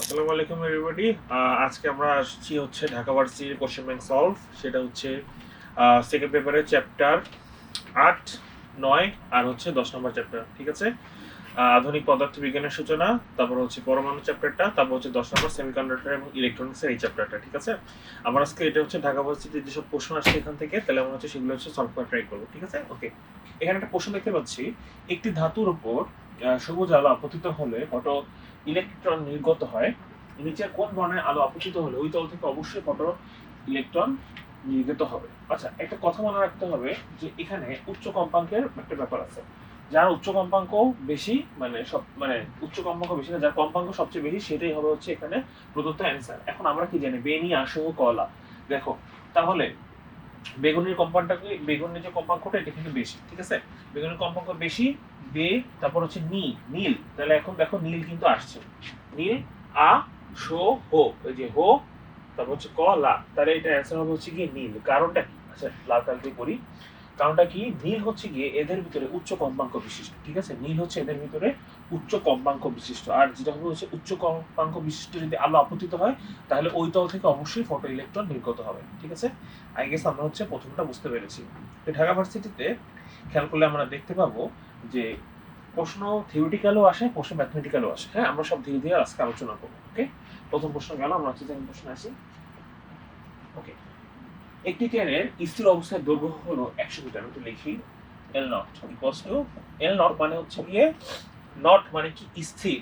আসসালামু আলাইকুম এভরিবডি। আজকে আমরা আসছি হচ্ছে ঢাকা ভার্সিটির কোশ্চেন ব্যাংক সলভ। সেটা হচ্ছে সেকেন্ড পেপারের চ্যাপ্টার 8, 9 আর হচ্ছে 10 নম্বর চ্যাপ্টার। ঠিক আছে, আধুনিক পদার্থবিজ্ঞানের সূচনা, তারপর হচ্ছে পরমাণু চ্যাপ্টারটা, তারপর হচ্ছে 10 নম্বর সেমিকন্ডাক্টর এবং ইলেকট্রনিক্সের এই চ্যাপ্টারটা। ঠিক আছে, আমরা আজকে এটা হচ্ছে ঢাকা ভার্সিটির যেসব প্রশ্ন আসছে এখান থেকে, তাহলে আমরা হচ্ছে সেগুলো হচ্ছে সলভ করার ট্রাই করবো। ঠিক আছে, ওকে। এখানে একটা প্রশ্ন দেখতে পাচ্ছি, একটি ধাতুর উপর সবুজ আলো আপতিত হলে ফটো ইলেকট্রন নির্গত হয়। নিচের কোন বর্ণের আলো আপতিত হলে ওই তল থেকে অবশ্যই ফটো ইলেকট্রন নির্গত হবে। আচ্ছা, একটা কথা মনে রাখতে হবে যে এখানে উচ্চ কম্পাঙ্কের একটা ব্যাপার আছে। যার উচ্চ কম্পাঙ্ক বেশি, মানে উচ্চ কম্পাঙ্ক বেশি না, যার কম্পাঙ্ক সবচেয়ে বেশি সেটাই হবে হচ্ছে এখানে প্রদত্ত অ্যান্সার। এখন আমরা কি জানি বেনি আসহ কলা। দেখো, তাহলে বেগুনির যে কম্পাঙ্কটা এটা কিন্তু বেশি। ঠিক আছে, বেগুনির কম্পাঙ্ক বেশি, বে, তারপর হচ্ছে নীল। তাহলে এখন দেখো নীল কিন্তু আসছে, নীল, আ শো হো, এই যে হো, তারপর হচ্ছে ক লা, তাহলে এটা অ্যান্সার হবে হচ্ছে কি নীল। কারণটা কি? আচ্ছা, লাল কাল দিয়ে করি। কারণটা কি? নীল হচ্ছে গিয়ে এদের ভিতরে উচ্চ কম্পাঙ্ক বিশিষ্ট। ঠিক আছে, নীল হচ্ছে এদের ভিতরে উচ্চ কম্পাঙ্ক বিশিষ্ট। আর যেটা হবে হচ্ছে উচ্চ কম্পাঙ্ক বিশিষ্ট যদি আলো আপতিত হয় তাহলে ওই তল থেকে অবশ্যই ফটো ইলেকট্রন নির্গত হবে। ঠিক আছে, আই গেস আমরা হচ্ছে প্রথমটা বুঝতে পেরেছি। তো ঢাকা ভার্সিটিতে খেয়াল করলে আমরা দেখতে পাবো যে প্রশ্ন থিওরিটিক্যালও আসে, প্রশ্ন ম্যাথমেটিক্যালও আসে। হ্যাঁ, আমরা সব ধীরে ধীরে আজকে আলোচনা করবো। ওকে, প্রথম প্রশ্ন গেল, আমরা হচ্ছে সেকেন্ড প্রশ্ন আসি। ওকে, একটি ট্রেনের স্থির অবস্থায় দৈর্ঘ্য হলো 100 মিটার। আমি একটু লিখি, L not equals to, L not মানে হচ্ছে গিয়ে, নট মানে কি স্থির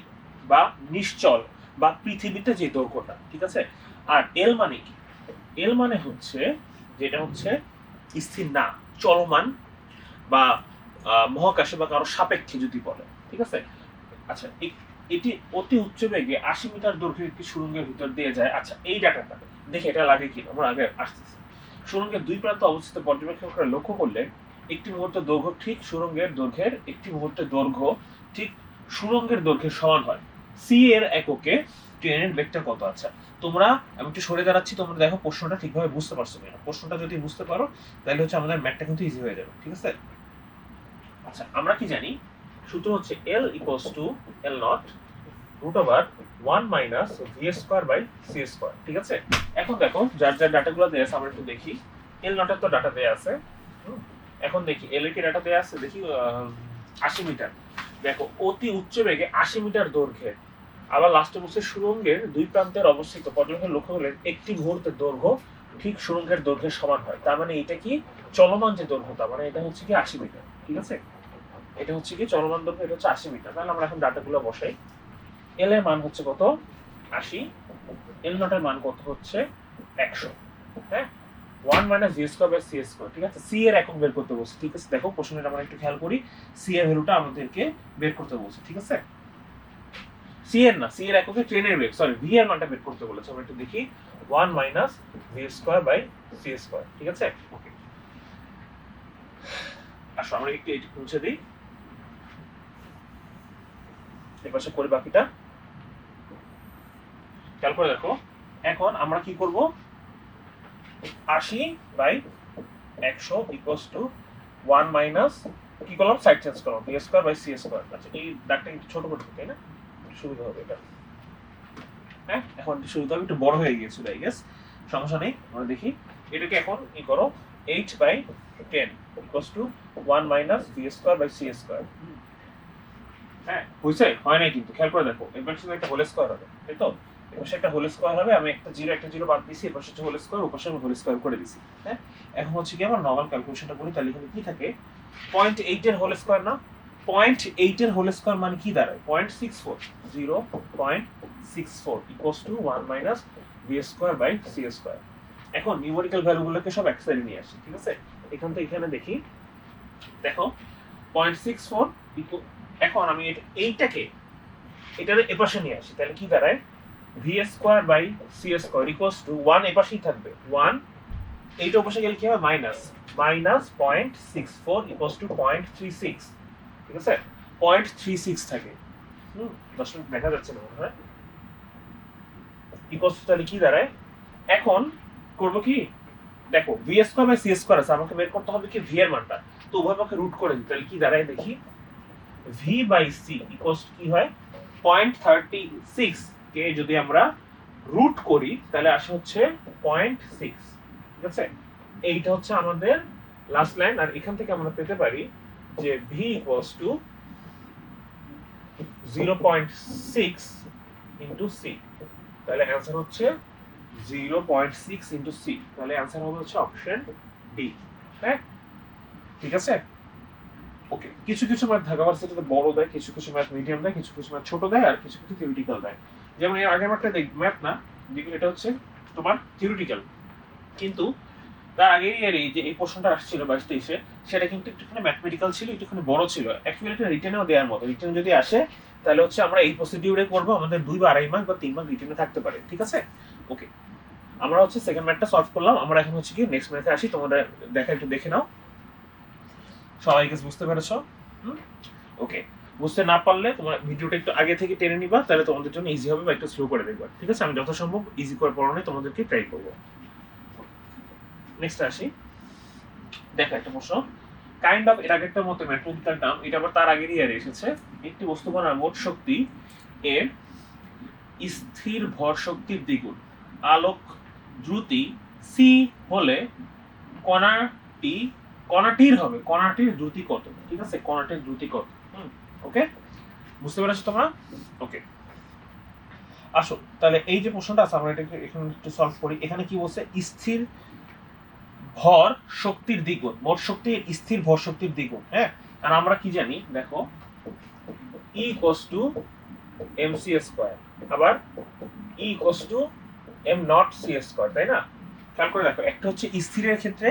বা নিশ্চল বা পৃথিবীতে যে দৈর্ঘ্যটা। ঠিক আছে, আর এল মানে কি? এল মানে হচ্ছে যেটা হচ্ছে স্থির না, চলমান বা মহাকাশে বা কারো সাপেক্ষে যদি বলে। ঠিক আছে, আচ্ছা, এটি অতি উচ্চ বেগে 80 মিটার দৈর্ঘ্যের একটি সুড়ঙ্গের ভিতর দিয়ে যায়। আচ্ছা, এই ডাটাটা দেখে এটা লাগে কি, আমরা আগে আসতেছি। সুড়ঙ্গের দুই প্রান্তে অবস্থিত পর্যবেক্ষকরা লক্ষ্য করলে একটি মুহূর্তের দৈর্ঘ্য ঠিক সুড়ঙ্গের দৈর্ঘ্যের একটি মুহূর্তের দৈর্ঘ্য ঠিক সুড়ঙ্গের দৈর্ঘ্যের সমান হয়। সি এর এককে ট্রেনের বেগটা কত? আচ্ছা, তোমরা, আমি একটু সরে দাঁড়াচ্ছি, তোমরা দেখো প্রশ্নটা ঠিকভাবে বুঝতে পারছো কিনা। প্রশ্নটা যদি বুঝতে পারো তাহলে হচ্ছে আমাদের ম্যাথটা কিন্তু ইজি হয়ে যাবে। ঠিক আছে, আচ্ছা, আমরা কি জানি? সূত্র হচ্ছে L equals to L not root over 1 minus V square by C square. ঠিক আছে, এখন দেখো যার যার ডাটাগুলো দেয়া আছে আমরা একটু দেখি। এল নটের তো ডাটা দেয়া আছে। এখন দেখি এল এর কি ডাটা দেয়া আছে, দেখি 80 মিটার। দেখো, অতি উচ্চ বেগে 80 মিটার দৈর্ঘ্যে, আবার লাস্টে বলছে সুড়ঙ্গের দুই প্রান্তের অবস্থিত পর্যবেক্ষণ লক্ষ্য করলেন একটি মুহূর্তের দৈর্ঘ্য ঠিক সুড়ঙ্গের দৈর্ঘ্যের সমান হয়। তার মানে এটা কি চলমান যে দৈর্ঘ্য, তার মানে এটা হচ্ছে কি 80 মিটার। ঠিক আছে, এটা হচ্ছে কি চলমান দৈর্ঘ্য, এটা হচ্ছে 80 মিটার। তাহলে আমরা এখন ডাটাগুলো বসাই। এল এর মান হচ্ছে কত? 80। এল নটের মান কত হচ্ছে? 100। হ্যাঁ, 1 minus V square by C square. ঠিক আছে, সি এর একক বের করতে বলছে। ঠিক আছে, দেখো প্রশ্নটা আমরা একটু খেয়াল করি, সি এর ভ্যালুটা আমাদেরকে বের করতে বলছে। ঠিক আছে, সি এর না, সি এর এককে ট্রেনের বেগ, সরি ভি এর মানটা বের করতে বলেছে। আমরা একটু দেখি, 1 minus V square by C square. ঠিক আছে, ওকে। আসো আমরা একটু এইটুকু মুছে দিই, এপাশে করি বাকিটা। খেয়াল করে দেখো, এখন আমরা কি করব? 80 বাই 100 ইকুয়ালস টু 1 মাইনাস, কি করলাম, সাইড চেঞ্জ করলাম, B square by C square. আচ্ছা, এই দাগটা একটু ছোট করতে, তাই না? সুবিধা হবে এটা। হ্যাঁ, এখন সুবিধা হবে, একটু বড় হয়ে গিয়েছিল আই গেস, সমস্যা নেই। আমরা দেখি এটাকে এখন ই করো, 8 by 10 equals to 1 minus B square by C square. হ্যাঁ, হয়েছে? হয় নাই কিন্তু, খেয়াল করে দেখো, এবার শুধু একটা হোল স্কয়ার হবে, তাই তো? এবার একটা হোল স্কয়ার হবে, আমি একটা জিরো বাদ দিয়েছি, এবার হচ্ছে হোল স্কয়ার, ওপাশে আমি হোল স্কয়ার করে দিয়েছি। হ্যাঁ, এখন হচ্ছে কি আমার নরমাল ক্যালকুলেশনটা করি, তাহলে এখানে কি থাকে? 0.8 এর হোল স্কয়ার না, 0.8 এর হোল স্কয়ার মানে কি দাঁড়ায়? 0.64, 0.64 equals to 1 minus B square by C square. এখন নিউমেরিক্যাল ভ্যালুগুলোকে সব এক সাইডে নিয়ে আসি। ঠিক আছে, এখান থেকে এখানে দেখি, দেখো 0.64 এখন আমি এইটাকে এটার এপাশে নিয়ে আসি, তাহলে কি দাঁড়ায়? V square by C square equals to 1 এপাশেই থাকবে 1, এইটা ওপাশে গেলে কি হবে? Minus 0.64 equals to 0.36। ঠিক আছে, 0.36 থাকে। দর্শক দেখা যাচ্ছে না মনে হয়, ইকুয়ালস টু, তাহলে কি দাঁড়ায়? এখন করব কি, দেখো V square by C square আছে, আমাকে বের করতে হবে কি ভি এর মানটা। তো উভয় পক্ষে রুট করে দিই, তাহলে কি দাঁড়ায় দেখি, ভি বাই সি ইকুয়ালস কি হয়? 0.36, কে যদি আমরা রুট করি তাহলে আসে হচ্ছে 0.6, ঠিক আছে? এইটা হচ্ছে আমাদের লাস্ট লাইন। আর এখান থেকে আমরা পেতে পারি যে v equals to 0.6 into C, তাহলে অ্যান্সার হচ্ছে 0.6 ইন্টু সি, তাহলে অ্যান্সার হবে হচ্ছে অপশন ডি। হ্যাঁ, ঠিক আছে। ওকে, কিছু কিছু ম্যাথ ঢাকা ভার্সিটিতে বড় দেয়, কিছু কিছু ম্যাথ মিডিয়াম দেয়, কিছু কিছু ম্যাথ ছোট দেয়, আর কিছু কিছু থিওরিটিক্যাল দেয়। যেমন এর আগের ম্যাথটা ম্যাথ না, যেগুলো এটা হচ্ছে তোমার থিওরিটিক্যাল, কিন্তু তার আগে এর এই যে এই প্রশ্নটা আসছিল 22-23-এ, সেটা কিন্তু একটুখানি ম্যাথমেটিক্যাল ছিল, একটুখানি বড় ছিল। অ্যাকচুয়ালি এটা রিটেনেও দেওয়ার মতো, রিটেন যদি আসে তাহলে হচ্ছে আমরা এই প্রসিডিউরে করবো, আমাদের 2 বা 2.5 মার্ক বা 3 মার্ক রিটেনে থাকতে পারে, ঠিক আছে? ওকে, আমরা হচ্ছে সেকেন্ড ম্যাথটা সলভ করলাম। আমরা এখন হচ্ছে কি নেক্সট ম্যাথে আসি, তোমরা দেখা একটু দেখে নাও। সবাই কিছু বুঝতে পেরেছো? ওকে, বুঝতে না পারলে তোমার ভিডিওটা একটু আগে থেকে টেনে নিবা, তাহলে তোমাদের জন্য ইজি হবে, বা একটু স্লো করে দেখবা, ঠিক আছে? আমি যত সম্ভব ইজি করে পড়ানোই তোমাদেরকে ট্রাই করবো। নেক্সট আসি, দেখো একটা প্রশ্ন, কাইন্ড অফ এর আগেরটার মতো ম্যাথমেটিক্যাল টার্ম, এটা আবার তার আগেরই আর এসেছে। একটি বস্তু কণার মোট শক্তি এর স্থির ভর শক্তির দ্বিগুণ, আলোক দ্রুতি সি হলে কণাটির দ্রুতি কত, ঠিক আছে? কণাটির দ্রুতি কত? ওকে, বুঝতে পেরেছো তোমরা? ওকে, আসো তাহলে এই যে প্রশ্নটা আছে আমরা এটাকে এখানে একটু সলভ করি। এখানে কি বলছে? স্থির ভর শক্তির দ্বিগুণ, মোট শক্তি স্থির ভর শক্তির দ্বিগুণ। হ্যাঁ, আর আমরা কি জানি দেখো, E equals to mc square, আবার E equals to m not c square, তাই না? খেয়াল করে দেখো, একটা হচ্ছে স্থিরের ক্ষেত্রে,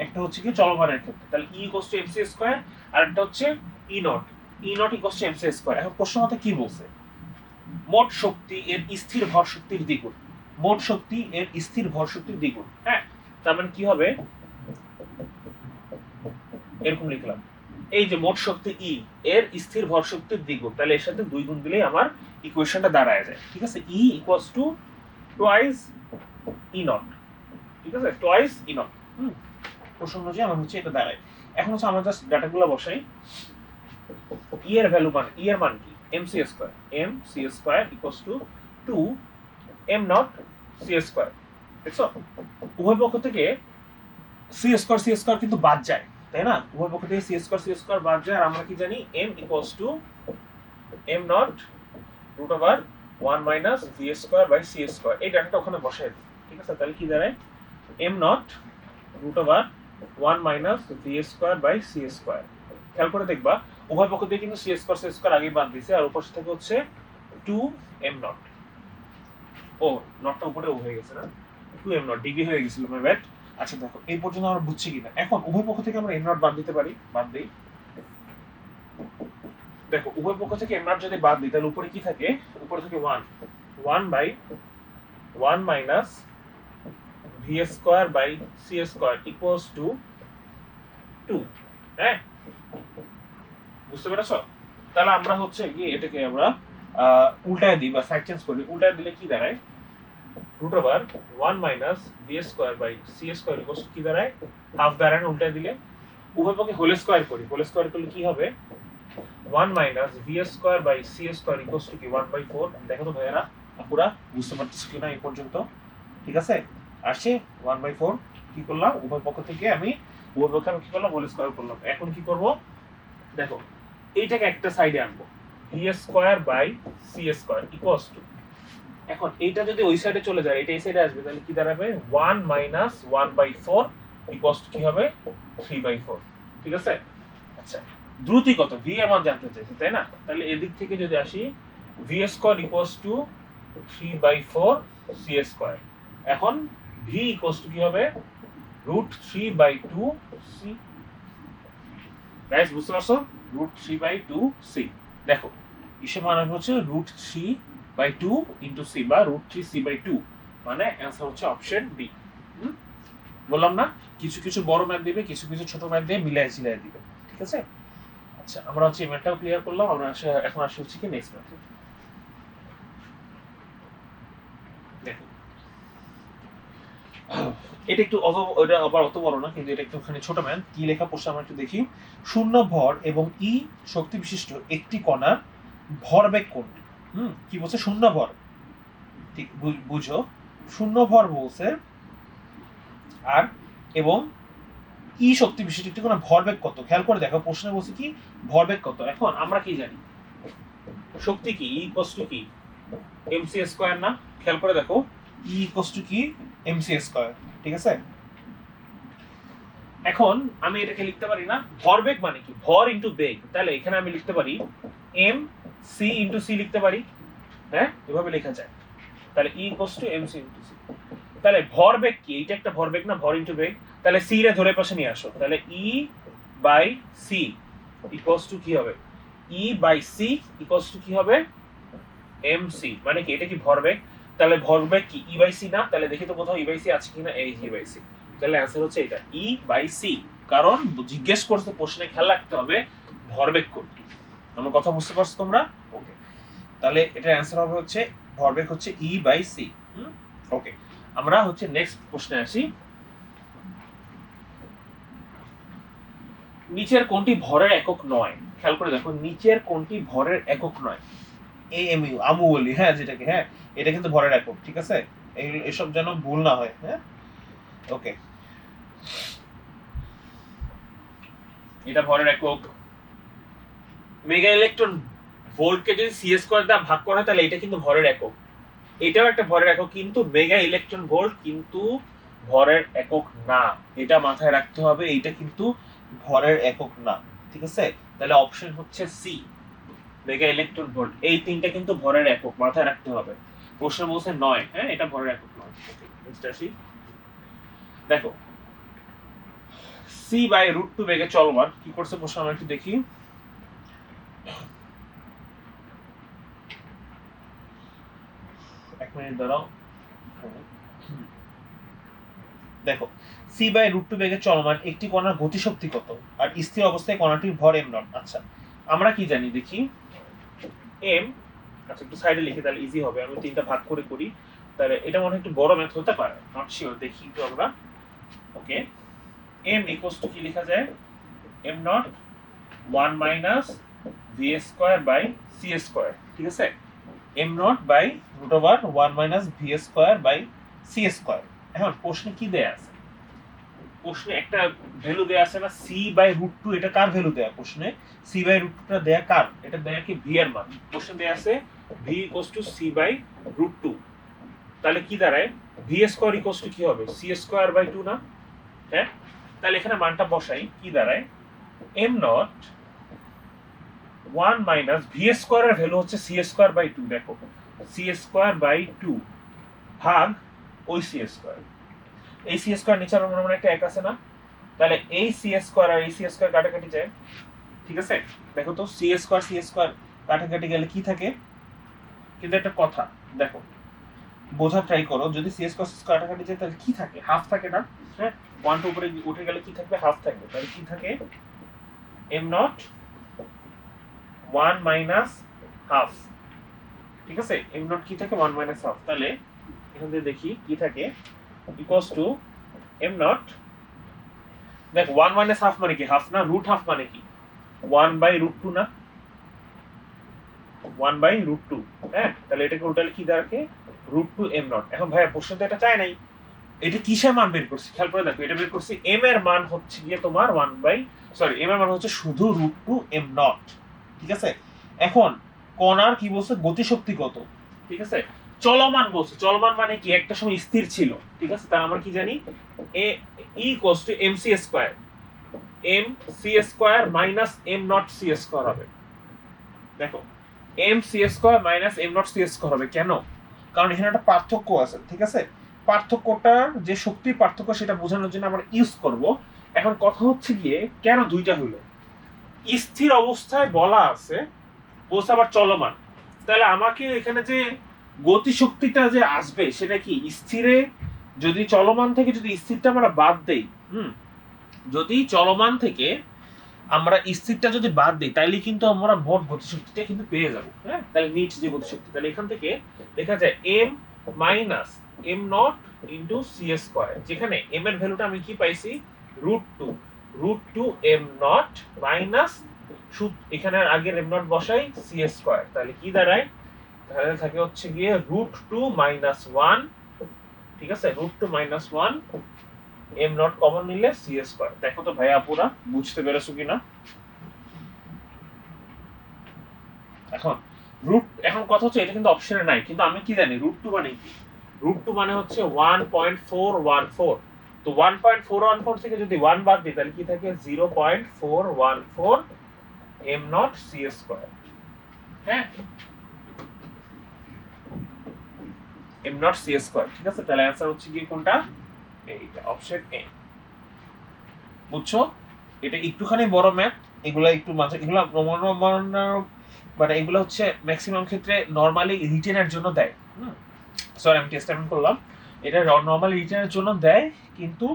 একটা হচ্ছে কি চলমানের ক্ষেত্রে। তাহলে E equals to mc square, আর একটা হচ্ছে E not equals to mc square. এখন প্রশ্ন মতে কি বলছে? মোট শক্তি এর স্থির ভর শক্তির দ্বিগুণ, মোট শক্তি এর স্থির ভর শক্তির দ্বিগুণ। হ্যাঁ, তার মানে কি হবে? এরকম লিখলাম, এই যে মোট শক্তি ই এর স্থির ভর শক্তির দ্বিগুণ, তাহলে এর সাথে 2 গুণ দিলেই আমার ইকুয়েশনটা দাঁড়ায় যায়, ঠিক আছে? ই equals two twice E not, ঠিক আছে? Twice E not. প্রশ্ন অনুযায়ী আমার হচ্ছে এটা দাঁড়ায়। এখন হচ্ছে আমরা জাস্ট ডাটাগুলো বসাই। ই এর ভ্যালু মান, ই এর মান কি? mc square, mc square equals to 2 m not c square. দেখছো, উভয় পক্ষ থেকে c স্কয়ার কিন্তু বাদ যায়, তাই না? উভয় পক্ষ থেকে c স্কয়ার বাদ যায়, আর আমরা কি জানি? m equals to m not root over 1 minus v square by c square. এই ডাটাটা ওখানে বসাই দিই, ঠিক আছে? তাহলে কি দাঁড়ায়? m not root over 1 minus v square by c square. খেয়াল করে দেখবা, উভয় পক্ষ থেকে কিন্তু c স্কয়ার আগে বাদ দিয়েছে, আর উপর থেকে হচ্ছে 2 m নট। ও নটটা উপরে হয়ে গেছে না, 2 m নট ডিগ্রি হয়ে গেছিল, মাই ব্যাড। আচ্ছা দেখো, এই পর্যন্ত আমরা বুঝছি কিনা? এখন উভয় পক্ষ থেকে আমরা m নট বাদ দিতে পারি, বাদ দেই। দেখো, উভয় পক্ষ থেকে m নট যদি বাদ দিই তাহলে উপরে কি থাকে? উপরে থাকে 1 by 1 minus v square by c square equals to 2। হ্যাঁ, বুঝতে পেরেছো? তাহলে আমরা হচ্ছে কি এটাকে আমরা উল্টায় দিই বা সাইড চেঞ্জ করি। উল্টায় দিলে কি দাঁড়ায়? Root over 1 minus v square by c square equals to কি দাঁড়ায়? হাফ দাঁড়ায় না? উল্টায় দিলে উভয় পক্ষে হোল স্কয়ার করি, হোল স্কয়ার করলে কি হবে? 1 minus v square by c square equals to কি 1/4। দেখো তো ভাইয়ারা, পুরা বুঝতে পারতেছ কিনা এই পর্যন্ত? ঠিক আছে, আসছে 1/4। কি করলাম? উভয় পক্ষ থেকে আমি কি করলাম? হোল স্কয়ার করলাম। এখন কি করব? দেখো, এইটাকে একটা সাইডে আনবো, v square by c square equals to, এখন এইটা যদি ওই সাইডে চলে যায়, এটা এই সাইডে আসবে, তাহলে কি দাঁড়াবে? 1 মাইনাস 1/4 ইকুয়ালস টু কি হবে? 3/4। ঠিক আছে? আচ্ছা, দ্রুতি কত? v এর মান জানতে চাইছে, তাই না? তাহলে এদিক থেকে যদি আসি, v square equals two 3/4 c square. এখন v ইকুয়ালস টু কি হবে? √3/2 c। গাইস, বুঝতে পারছো? √3/2 c। দেখো, ইসে মানে হচ্ছে √3/2 ইনটু c, বা √3c/2, মানে অ্যানসার হচ্ছে অপশন বি। বললাম না, কিছু কিছু বড় ম্যাথ দিবে, কিছু কিছু ছোট ম্যাথ দিয়ে মিলাই ঝিলাই দিবে, ঠিক আছে? আচ্ছা, আমরা হচ্ছে এই ম্যাথটাও ক্লিয়ার করলাম। আমরা এখন আসি হচ্ছে কি নেক্সট ম্যাথ। দেখো, এটা একটু এটা আবার অত বড় না, কিন্তু এটা একটুখানি ছোট ম্যাথ। কি লেখা পড়ছে আমরা একটু দেখি। শূন্য ভর এবং ই শক্তি বিশিষ্ট একটি কণার ভরবেগ কোনটি? কি বলছে? শূন্য ভর ঠিক বুঝো, শূন্য ভর বলছে আর এবং ই শক্তি বিশিষ্ট একটি কোনো ভরবেগ কত, খেয়াল করে দেখো প্রশ্নে বলছে কি ভরবেগ কত। এখন আমরা কি জানি শক্তি কি, ই ইকুয়ালস টু কি এমসি স্কয়ার না, খেয়াল করে দেখো ই ইকুয়ালস টু কি এমসি স্কয়ার, ঠিক আছে। এখন আমি এটাকে লিখতে পারি না ভরবেগ মানে কি ভর ইনটু বেগ, তাহলে এখানে আমি লিখতে পারি এম সি ইনটু সি লিখতে পারি, হ্যাঁ এভাবে লেখা যায়। তাহলে E equals to M C into C. তাহলে ভরবেগ কি, এটা একটা ভরবেগ না, ভর ইনটু বেগ। তাহলে সি রে ধরে পাশে নিয়ে আসো, তাহলে E by C equals to কি হবে, E by C equals to কি হবে এম সি। মানে কি এটা কি ভরবেগ, তাহলে ভরবেগ কি ই বাই সি না, তাহলে দেখি তো কোথাও ই বাই সি আছে কিনা, এই ই বাই সি। তাহলে অ্যান্সার হচ্ছে এটা ই বাই সি, কারণ জিজ্ঞেস করতে প্রশ্নে খেয়াল রাখতে হবে ভরবেগ কোনটি। আমার কথা বুঝতে পারছো তোমরা? ওকে, তাহলে এটা অ্যান্সার হবে হচ্ছে ভরবেগ হচ্ছে ই বাই সি। ওকে, আমরা হচ্ছে নেক্সট প্রশ্নে আসি। নিচের কোনটি ভরের একক নয়, খেয়াল করে দেখো নিচের কোনটি ভরের একক নয়। এএমইউ আমু বলি, হ্যাঁ যেটাকে, হ্যাঁ এটা কিন্তু ভরের একক, ঠিক আছে, এসব যেন ভুল না হয়, হ্যাঁ ওকে। এটা ভরের একক। মেগা ইলেকট্রন ভোল্টকে যদি সি স্কয়ার দ্বারা ভাগ করা হয় তাহলে এটা কিন্তু ভরের একক, এটাও একটা ভরের একক, কিন্তু মেগা ইলেকট্রন ভোল্ট কিন্তু ভরের একক না, এটা মাথায় রাখতে হবে, এইটা কিন্তু ভরের একক না, ঠিক আছে। তাহলে অপশন হচ্ছে সি মেগা ইলেকট্রন ভোল্ট, এই তিনটা কিন্তু ভরের একক, মাথায় রাখতে হবে। প্রশ্ন বলছে নয়, হ্যাঁ এটা ভরের একক নয়। নেক্সট আসি, দেখো সি বাই রুট টু বেগে চলমান, কি করছে প্রশ্ন আমরা একটু দেখি। এক মিনিট দাঁড়াও, দেখো সি বাই রুট টু বেগে চলমান একটি কণার গতিশক্তি কত আর স্থির অবস্থায় কণাটির ভর এম নট। আচ্ছা আমরা কি জানি দেখি, এম, আচ্ছা একটু সাইডে লিখে তাহলে ইজি হবে, আমি তিনটা ভাগ করে করি, তাহলে এটা মনে হয় একটু বড় ম্যাথ হতে পারে, নট শিওর, দেখি একটু আমরা। ওকে, এম ইকুয়ালস টু কি লেখা যায়, M not 1 minus V square by C square, ঠিক আছে, M not by root over 1 minus V square by C square. এখন প্রশ্নে কি দেয়া আছে, প্রশ্নে একটা ভ্যালু দেয়া আছে না সি বাই রুট টু, এটা কার ভ্যালু দেয়া প্রশ্নে, সি বাই রুট টুটা দেয়া কার, এটা দেয়া কি ভি এর মান, প্রশ্নে দেয়া আছে V equals to C by root two, তাহলে কি দাঁড়ায় ভি স্কয়ার ইকুয়ালস টু কি হবে সি স্কয়ার বাই 2 না, হ্যাঁ তাহলে এখানে মানটা বসাই, কি দাঁড়ায় এম নট 1 মাইনাস ভি স্কয়ারের ভ্যালু হচ্ছে সি স্কয়ার বাই 2, দেখো সি স্কয়ার বাই 2 ভাগ ওই সি স্কয়ার, এই সি স্কয়ার নিচে আমার মনে মনে একটা এক আছে না, তাহলে এই সি স্কয়ার আর এই সি স্কয়ার কাটাকাটি যায়, ঠিক আছে। দেখো তো সি স্কয়ার কাটাকাটি গেলে কি থাকে, কিন্তু একটা কথা দেখো বোঝা ট্রাই করো, যদি সি স্কয়ার কাটাকাটি যায় তাহলে কি থাকে, হাফ থাকে না, হ্যাঁ 1 টু উপরে উঠে গেলে কি থাকবে, হাফ থাকবে, তাহলে কি থাকে এম নট 1 মাইনাস হাফ, ঠিক আছে, এম নট কি থাকে 1 মাইনাস হাফ, তাহলে এখান থেকে দেখি কি থাকে ইকুয়ালস টু এম নট, দেখ 1 মাইনাস হাফ মানে কি হাফ না, রুট হাফ মানে কি 1 বাই রুট 2 না, 1 বাই রুট 2, হ্যাঁ তাহলে এটাকে উল্টালে কি দাঁড়াবে রুট 2 এম নট। এখন ভাইয়া প্রশ্ন তো এটা চাই নাই, এটা কিসের মান বের করছি খেয়াল করে দেখো, এটা বের করছি এম এর মান হচ্ছে গিয়ে তোমার 1 বাই এম এর মান হচ্ছে শুধু রুট 2 এম নট, ঠিক আছে। এখন কণার কি বলছে গতিশক্তি কত, ঠিক আছে, চলমান বলছে, চলমান মানে কি একটা সময় স্থির ছিল, ঠিক আছে, তার আমরা কি জানি E equals to M C square, M C square minus M not C square হবে, দেখো M C square minus M not C square হবে, কেন, কারণ এখানে একটা পার্থক্য আছে, ঠিক আছে, পার্থক্যটার যে শক্তির পার্থক্য সেটা বোঝানোর জন্য আমরা ইউজ করব। এখন কথা হচ্ছে গিয়ে কেন দুইটা হলো, স্থির অবস্থায় বলা আছে বলছে আবার চলমান, তাহলে আমাকে এখানে যে গতিশক্তিটা যে আসবে সেটা কি স্থিরে, যদি চলমান থেকে যদি স্থিরটা আমরা বাদ দেই, যদি চলমান থেকে আমরা স্থিরটা যদি বাদ দিই তাহলে কিন্তু আমরা মোট গতিশক্তিটা কিন্তু পেয়ে যাব, হ্যাঁ তাহলে নিচ যে গতিশক্তি, তাহলে এখান থেকে লেখা যায় M minus M not into C square, যেখানে এম এর ভ্যালুটা আমি কি পাইছি root two M not minus এখানে আগের এম নট বসাই সি স্কয়ার, তাহলে কি দাঁড়ায় তাহলে থাকে হচ্ছে গিয়ে √2 - 1, ঠিক আছে, √2 - 1 এম নট কমন নিলে সি স্কয়ার। দেখো তো ভাইয়া আপুরা বুঝতে পেরেছো কিনা। এখন কথা হচ্ছে এটা কিন্তু অপশনে নাই, কিন্তু আমি কি জানি √2 মানে কি। √2 মানে হচ্ছে 1.414। তো 1.414 থেকে যদি 1 বাদ দিই তাহলে কি থাকে 0.414 এম নট সি স্কয়ার। হ্যাঁ, এম নট সি স্কয়ার, ঠিক আছে। তাহলে অ্যান্সার হচ্ছে কি কোনটা, এইটা অপশন এ। বুঝছো, এটা একটুখানি বড় ম্যাথ, এগুলা একটু মাঝে এগুলা মানে এগুলো হচ্ছে ম্যাক্সিমাম ক্ষেত্রে নরমালি রিটেনের জন্য দেয়। সরি আমি টেস্টামেন্ট করলাম, এটা নরমালি রিটেনের জন্য দেয়, কিন্তু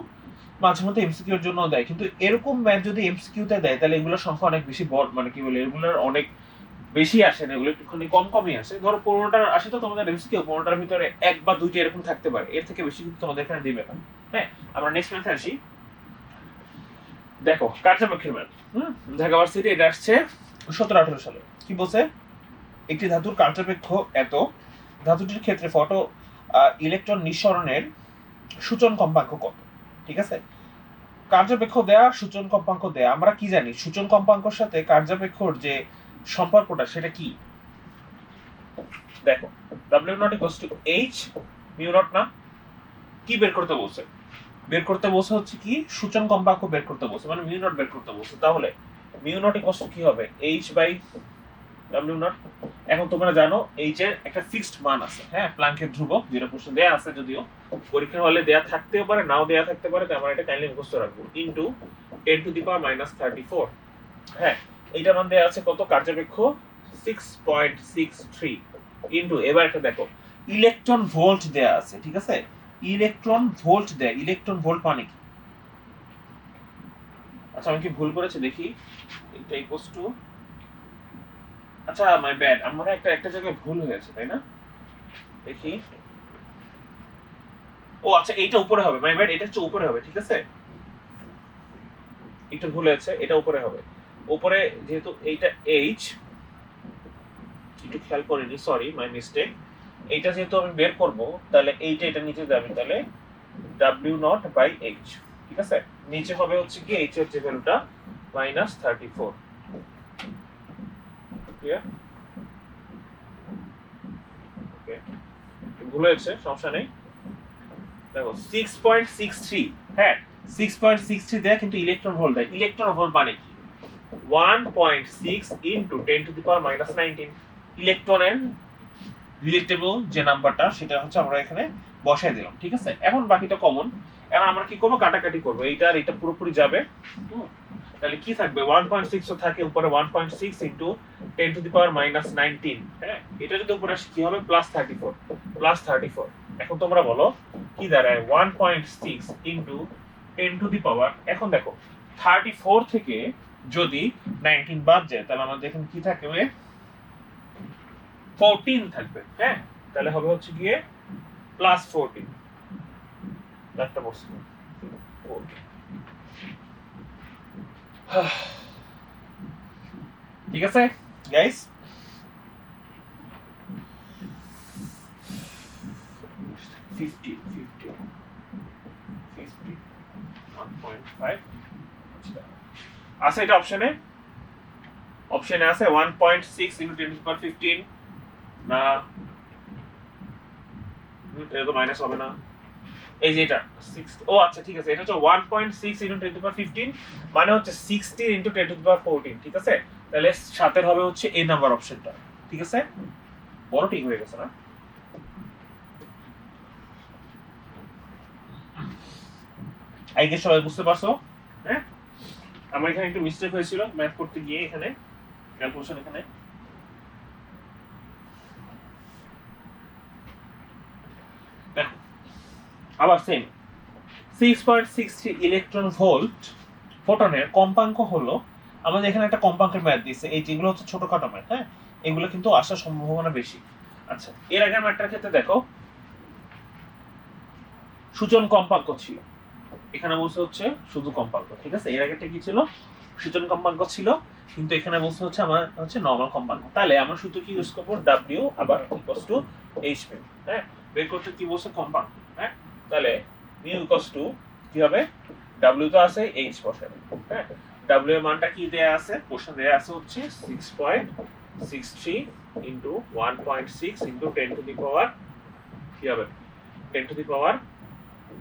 মাঝে মধ্যে এমসিকিউ এর জন্য দেয়। কিন্তু এরকম ম্যাথ যদি এমসিকিউ তে দেয় তাহলে এগুলোর সংখ্যা অনেক বেশি বড়, মানে কি বলে এগুলোর অনেক বেশি আসে না, এগুলো একটুখানি কমই আসে। ধরো 15টার আসে তো তোমাদের এমসিকিউ 15টার ভিতরে 1 বা 2টা এরকম থাকতে পারে, এর থেকে বেশি কিন্তু তোমাদের এখানে দিবে না। হ্যাঁ, আমরা নেক্সট ম্যাথে আসি। দেখো কার্যপক্ষের ম্যাথ, ঢাকা ভার্সিটি, এটা আসছে 17-18 সালে। কি বলছে, একটি ধাতুর কার্যপেক্ষ এত, ধাতুটির ক্ষেত্রে ফটো ইলেকট্রন নিঃসরণের সূচন কম্পাঙ্ক কত। ঠিক আছে, কার্যপেক্ষ দেয়া, সূচন কম্পাঙ্ক দেয়া। আমরা কি জানি সূচন কম্পাঙ্কের সাথে কার্যপেক্ষর যে সম্পর্কটা সেটা কি। দেখো W0 = H μ0 না, কি বের করতে বলছে, বের করতে বলছে হচ্ছে কি সূচন কম্পাঙ্ক বের করতে বলছে, মানে μ0 বের করতে বলছে। তাহলে μ0 কি হবে H/W0। এখন তোমরা জানো H এর একটা ফিক্সড মান আছে, হ্যাঁ, প্ল্যাঙ্কের ধ্রুবক, যেটা প্রশ্ন দেয়া আছে, যদিও পরীক্ষার হলে দেয়া থাকতেও পারে নাও দেয়া থাকতে পারে, তাই আমরা এটা কাইন্ডলি মুখস্থ রাখবো, ইনটু 10⁻⁻34। হ্যাঁ, এইটা মান দেয়া আছে কত, কার্যপেক্ষ 6.63 ইনটু, এবার একটা দেখো ইলেকট্রন ভোল্ট দেয়া আছে, ঠিক আছে, ইলেকট্রন ভোল্ট দেয়, ইলেকট্রন ভোল্ট মানে কি। আচ্ছা আমি কি ভুল করেছি দেখি, এটা ইকুয়ালস টু, আচ্ছা মাই ব্যাড, আমার একটা জায়গায় ভুল হয়েছে তাই না, দেখি, ও আচ্ছা এইটা উপরে হবে, মাই ব্যাড, এটা হচ্ছে উপরে হবে, ঠিক আছে, একটু ভুল হয়েছে, এটা উপরে হবে। উপরে যেহেতু এইটা H, একটু খেয়াল করিনি, সরি মাই মিস্টেক। এইটা যেহেতু আমি বের করব তাহলে এইটা এটা নিচে যাবে, তাহলে W0/H, ঠিক আছে, নিচে হবে হচ্ছে কি H এর যে ভ্যালুটা -34। ক্লিয়ার, ওকে, ভুল হয়েছে, সমস্যা নেই। দেখো 6.63, হ্যাঁ 6.63 দেয়, কিন্তু ইলেকট্রন ভোল্ট দেয়। ইলেকট্রন ভোল্ট মানে কি, 1.6 ইনটু 10⁻⁻19। ইলেকট্রনের রিলেটেবল যে নাম্বারটা সেটা হচ্ছে আমরা এখানে বসাই দিলাম, ঠিক আছে। এখন বাকিটা কমন, এখন আমরা কি করব, কাটাকাটি করব, এইটা আর এটা পুরোপুরি যাবে। তাহলে কি থাকবে, 1.6 তো থাকে উপরে, 1.6 ইনটু 10⁻⁻19, হ্যাঁ, এটা যদি উপরে আসে কি হবে, +34। এখন তোমরা বলো কি দাঁড়ায়, 1.6 ইনটু 10⁻, এখন দেখো 34 থেকে যদি 19 বাদ যায় তাহলে আমাদের এখানে কি থাকবে, 14 থাকবে, হ্যাঁ, তাহলে হবে হচ্ছে গিয়ে +14, একটা বস্তু 14। ঠিক আছে গাইস, 1.5 আছে, এটা অপশনে আছে 1.6 ইনটু 10⁻15 না, এটা তো মাইনাস হবে না, এই যে এটা 6, ও আচ্ছা ঠিক আছে, এটা হচ্ছে 1.6 ইনটু 10⁻15 মানে হচ্ছে 60 ইনটু 10⁻14, ঠিক আছে। তাহলে 7 হবে হচ্ছে এই নাম্বার অপশনটা, ঠিক আছে, বড় ঠিক হয়ে গেছে না। আই গেস সবাই বুঝতে পারছো, হ্যাঁ। আমার এখানে একটু মিস্টেক হয়েছিল ম্যাথ করতে গিয়ে, এখানে ক্যালকুলেশন, এখানে দেখো আবার সেম 6.63 ইলেকট্রন ভোল্ট ফোটনের কম্পাঙ্ক হলো, আমাদের এখানে একটা কম্পাঙ্কের ম্যাথ দিয়েছে, এই যেগুলো হচ্ছে ছোটখাটো ম্যাথ, হ্যাঁ, এগুলো কিন্তু আসার সম্ভাবনা বেশি। আচ্ছা এর আগের ম্যাথটার ক্ষেত্রে দেখো সূচন কম্পাঙ্ক ছিল, এখানে বলছে হচ্ছে শুধু কম্পাঙ্ক, ঠিক আছে। এর আগেরটা কি ছিল, সূচন কম্পাঙ্ক ছিল, কিন্তু এখানে বলছে হচ্ছে আমার হচ্ছে নরমাল কম্পাঙ্ক। তাহলে আমরা সূত্র কি ইউজ করবো, ডাব্লিউ আবার ইকুয়ালস টু এইচ পি। হ্যাঁ, বের করতে কি বলছে, কম্পাঙ্ক। হ্যাঁ, তাহলে মিউ ইকুয়ালস টু কি হবে, ডাব্লিউ তো আছে, এইচ বসাবে। হ্যাঁ, ডাব্লিউ এর মানটা কি দেয়া আছে, প্রশ্ন দেয়া আছে হচ্ছে 6.63 ইন্টু 1.6 ইন্টু 10 টু দি পাওয়ার কি হবে, 10 টু দি পাওয়ার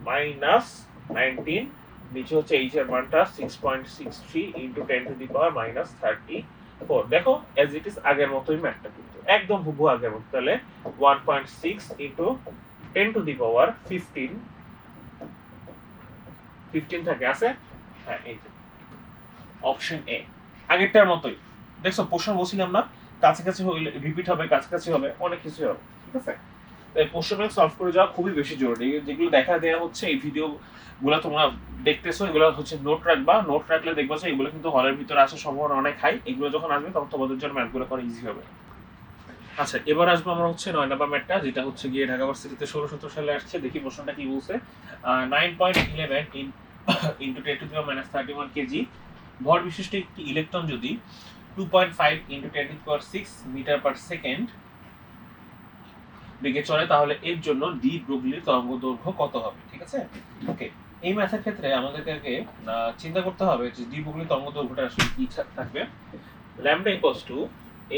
মাইনাস 19, নিচে হচ্ছে এইচ এর মানটা 6.63 into 10 to the power minus 34। দেখো এজ ইট ইজ আগের মতোই ম্যাথটা কিন্তু একদম হুবহু আগের মতো। তাহলে 1.6 ইন্টু 10 টু দি পাওয়ার 15 থাকে আছে। হ্যাঁ, এই যে অপশন এ আগেরটার মতোই। দেখছো প্রশ্ন বলছিলাম না, কাছাকাছি হইলে রিপিট হবে, কাছাকাছি হবে, অনেক কিছু হবে। ঠিক আছে, তাই প্রশ্নগুলো সলভ করে যাওয়া খুবই বেশি জরুরি। যেগুলো দেখা দেওয়া হচ্ছে এই ভিডিও গুলো তোমরা দেখতেছো, এগুলো হচ্ছে নোট রাখবা। নোট রাখলে দেখবা যে এগুলো কিন্তু হলের ভিতরে আসার সম্ভাবনা অনেক হাই। এগুলো যখন আসবে তখন তোমাদের জন্য ম্যাথগুলো করা ইজি হবে। আচ্ছা, এবার আসবো আমরা হচ্ছে 9 নাম্বার ম্যাথটা, যেটা হচ্ছে গিয়ে ঢাকা ভার্সিটিতে 16-17 সালে আসছে। দেখি প্রশ্নটা কি বলছে। 9.11 into 10 to the power minus 31 KG ভর বিশিষ্ট একটি ইলেকট্রন যদি 2.5 into 10 to the power 6 metre per second বেগে চলে, তাহলে এর জন্য ডি ব্রগলির তরঙ্গ দৈর্ঘ্য কত হবে। ঠিক আছে, ওকে। এই ম্যাথের ক্ষেত্রে আমাদেরকে চিন্তা করতে হবে যে ডি ব্রগলির তরঙ্গ দৈর্ঘ্যটা আসলে কি থাকবে। Lambda equals to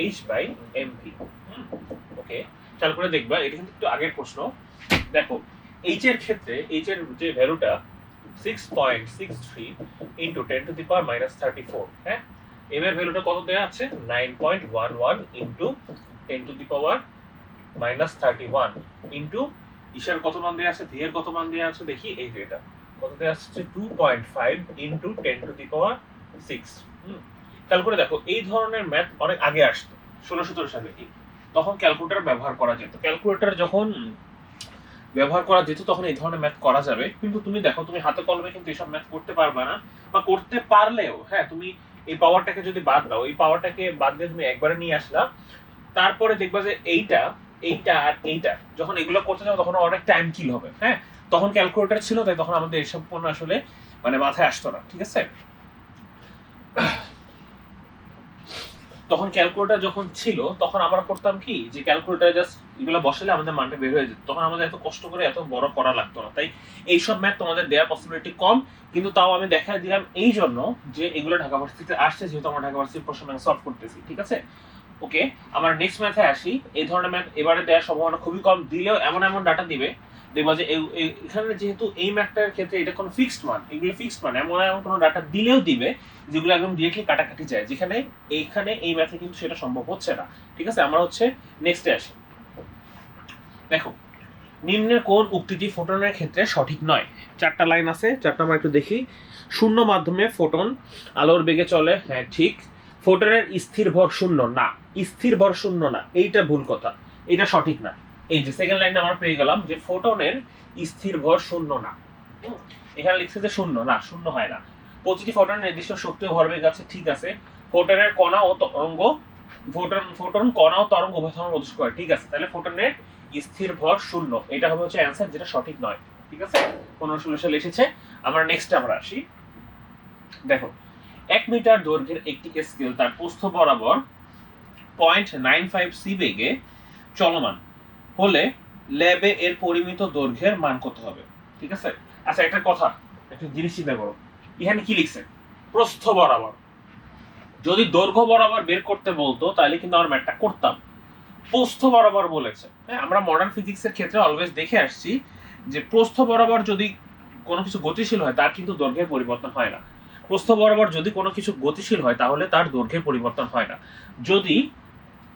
H by M V. Okay, খেয়াল করে দেখবা, এটা কিন্তু একটু আগের প্রশ্ন। দেখো এইচ এর ক্ষেত্রে এইচ এর যে ভ্যালুটা 6.63 into 10 to the power minus 34। হ্যাঁ, এম এর ভ্যালুটা কত দেওয়া আছে, 9.11 into 10 to the power minus 31 into ইশার কত মান দেওয়া আছে, ভি এর কত মান দেওয়া আছে, দেখি এই যে এটা কত দেওয়া আছে, 2.5 ইন্টু 10 টু দি পাওয়ার 6। খেয়াল করে দেখো, এই ধরনের ম্যাথ অনেক আগে আসতো 16-17 সালে, তখন ক্যালকুলেটর ব্যবহার করা যেত। ক্যালকুলেটর যখন ব্যবহার করা যেত তখন এই ধরনের ম্যাথ করা যাবে। কিন্তু তুমি দেখো, তুমি হাতে কলমে কিন্তু এসব ম্যাথ করতে পারবে না, বা করতে পারলেও হ্যাঁ, তুমি এই পাওয়ারটাকে যদি বাদ দাও, এই পাওয়ারটাকে বাদ দিয়ে তুমি একবারে নিয়ে আসলা, তারপরে দেখবা যে এইটা এইটা আর এইটা যখন এগুলো করতে যাও তখন অনেক টাইম কিল হবে। হ্যাঁ, তখন ক্যালকুলেটর ছিল, তাই তখন আমাদের এইসব কোনো আসলে মানে মাথায় আসতো না। ঠিক আছে, তখন ক্যালকুলেটর যখন ছিল তখন আমরা করতাম কি, যে ক্যালকুলেটর জাস্ট এগুলো বসালে আমাদের মানটা বের হয়ে যেত, তখন আমাদের এত কষ্ট করে এত বড় করা লাগতো না। তাই এইসব ম্যাথ তোমাদের দেওয়ার পসিবিলিটি কম, কিন্তু তাও আমি দেখা দিলাম এই জন্য যে এগুলো ঢাকা ভার্সিটিতে আসছে, যেহেতু আমরা ঢাকা ভার্সিটির প্রশ্ন সলভ করতেছি। ঠিক আছে, ওকে। আমার নেক্সট ম্যাথে আসি। এই ধরনের ম্যাথ এবারে দেওয়ার সম্ভাবনা খুবই কম, দিলেও এমন এমন ডাটা দিবে দেখবা যে এখানে যেহেতু এই ম্যাথটার ক্ষেত্রে এটা কোনো ফিক্সড মান, এগুলো ফিক্সড মান, এমন এমন কোনো ডাটা দিলেও দিবে যেগুলো একদম ডিরেক্টলি কাটাকাটি যায়, যেখানে এইখানে এই ম্যাথে কিন্তু সেটা সম্ভব হচ্ছে না। ঠিক আছে, আমরা হচ্ছে নেক্সটে আসি। দেখো, নিম্নের কোন উক্তিটি ফোটনের ক্ষেত্রে সঠিক নয়। 4টা লাইন আছে, 4টা আমরা একটু দেখি। শূন্য মাধ্যমে ফোটন আলোর বেগে চলে, হ্যাঁ ঠিক। ফোটনের স্থির ভর শূন্য না, স্থির ভর শূন্য না, এইটা ভুল কথা, এটা সঠিক না। এই যে সেকেন্ড লাইনে আমরা পেয়ে গেলাম যে ফোটনের স্থির ভর শূন্য না। এখানে লিখছে যে শূন্য না, শূন্য হয় না। প্রতিটি ফোটনের নির্দিষ্ট শক্তি ও ভরবেগ আছে, ঠিক আছে। ফোটনের কণা ও তরঙ্গ, ফোটন কণা ও তরঙ্গ উভয় ধর্ম প্রদর্শন করে, ঠিক আছে। তাহলে ফোটনের স্থির ভর শূন্য, এটা হবে হচ্ছে অ্যান্সার, যেটা সঠিক নয়। ঠিক আছে, 1516 সালে এসেছে। আমরা নেক্সট আমরা আসি। দেখো, 1 মিটার দৈর্ঘ্যের একটি স্কেল তার প্রস্থ বরাবর 0.95 সি বেগে চলমান হলে ল্যাবে এর পরিমিত দৈর্ঘ্যের মান কত হবে। ঠিক আছে, আচ্ছা একটা কথা, একটা জিনিস চিন্তা করো, এখানে কি লিখছে, প্রস্থ বরাবর। যদি দৈর্ঘ্য বরাবর বের করতে বলতো তাহলে কিন্তু আমরা ম্যাথটা করতাম। প্রস্থ বরাবর বলেছে। হ্যাঁ, আমরা মডার্ন ফিজিক্সের ক্ষেত্রে অলওয়েজ দেখে আসছি যে প্রস্থ বরাবর যদি কোনো কিছু গতিশীল হয় তার কিন্তু দৈর্ঘ্যের পরিবর্তন হয় না। প্রস্থ বরাবর যদি কোনো কিছু গতিশীল হয় তাহলে তার দৈর্ঘ্যের পরিবর্তন হয় না। যদি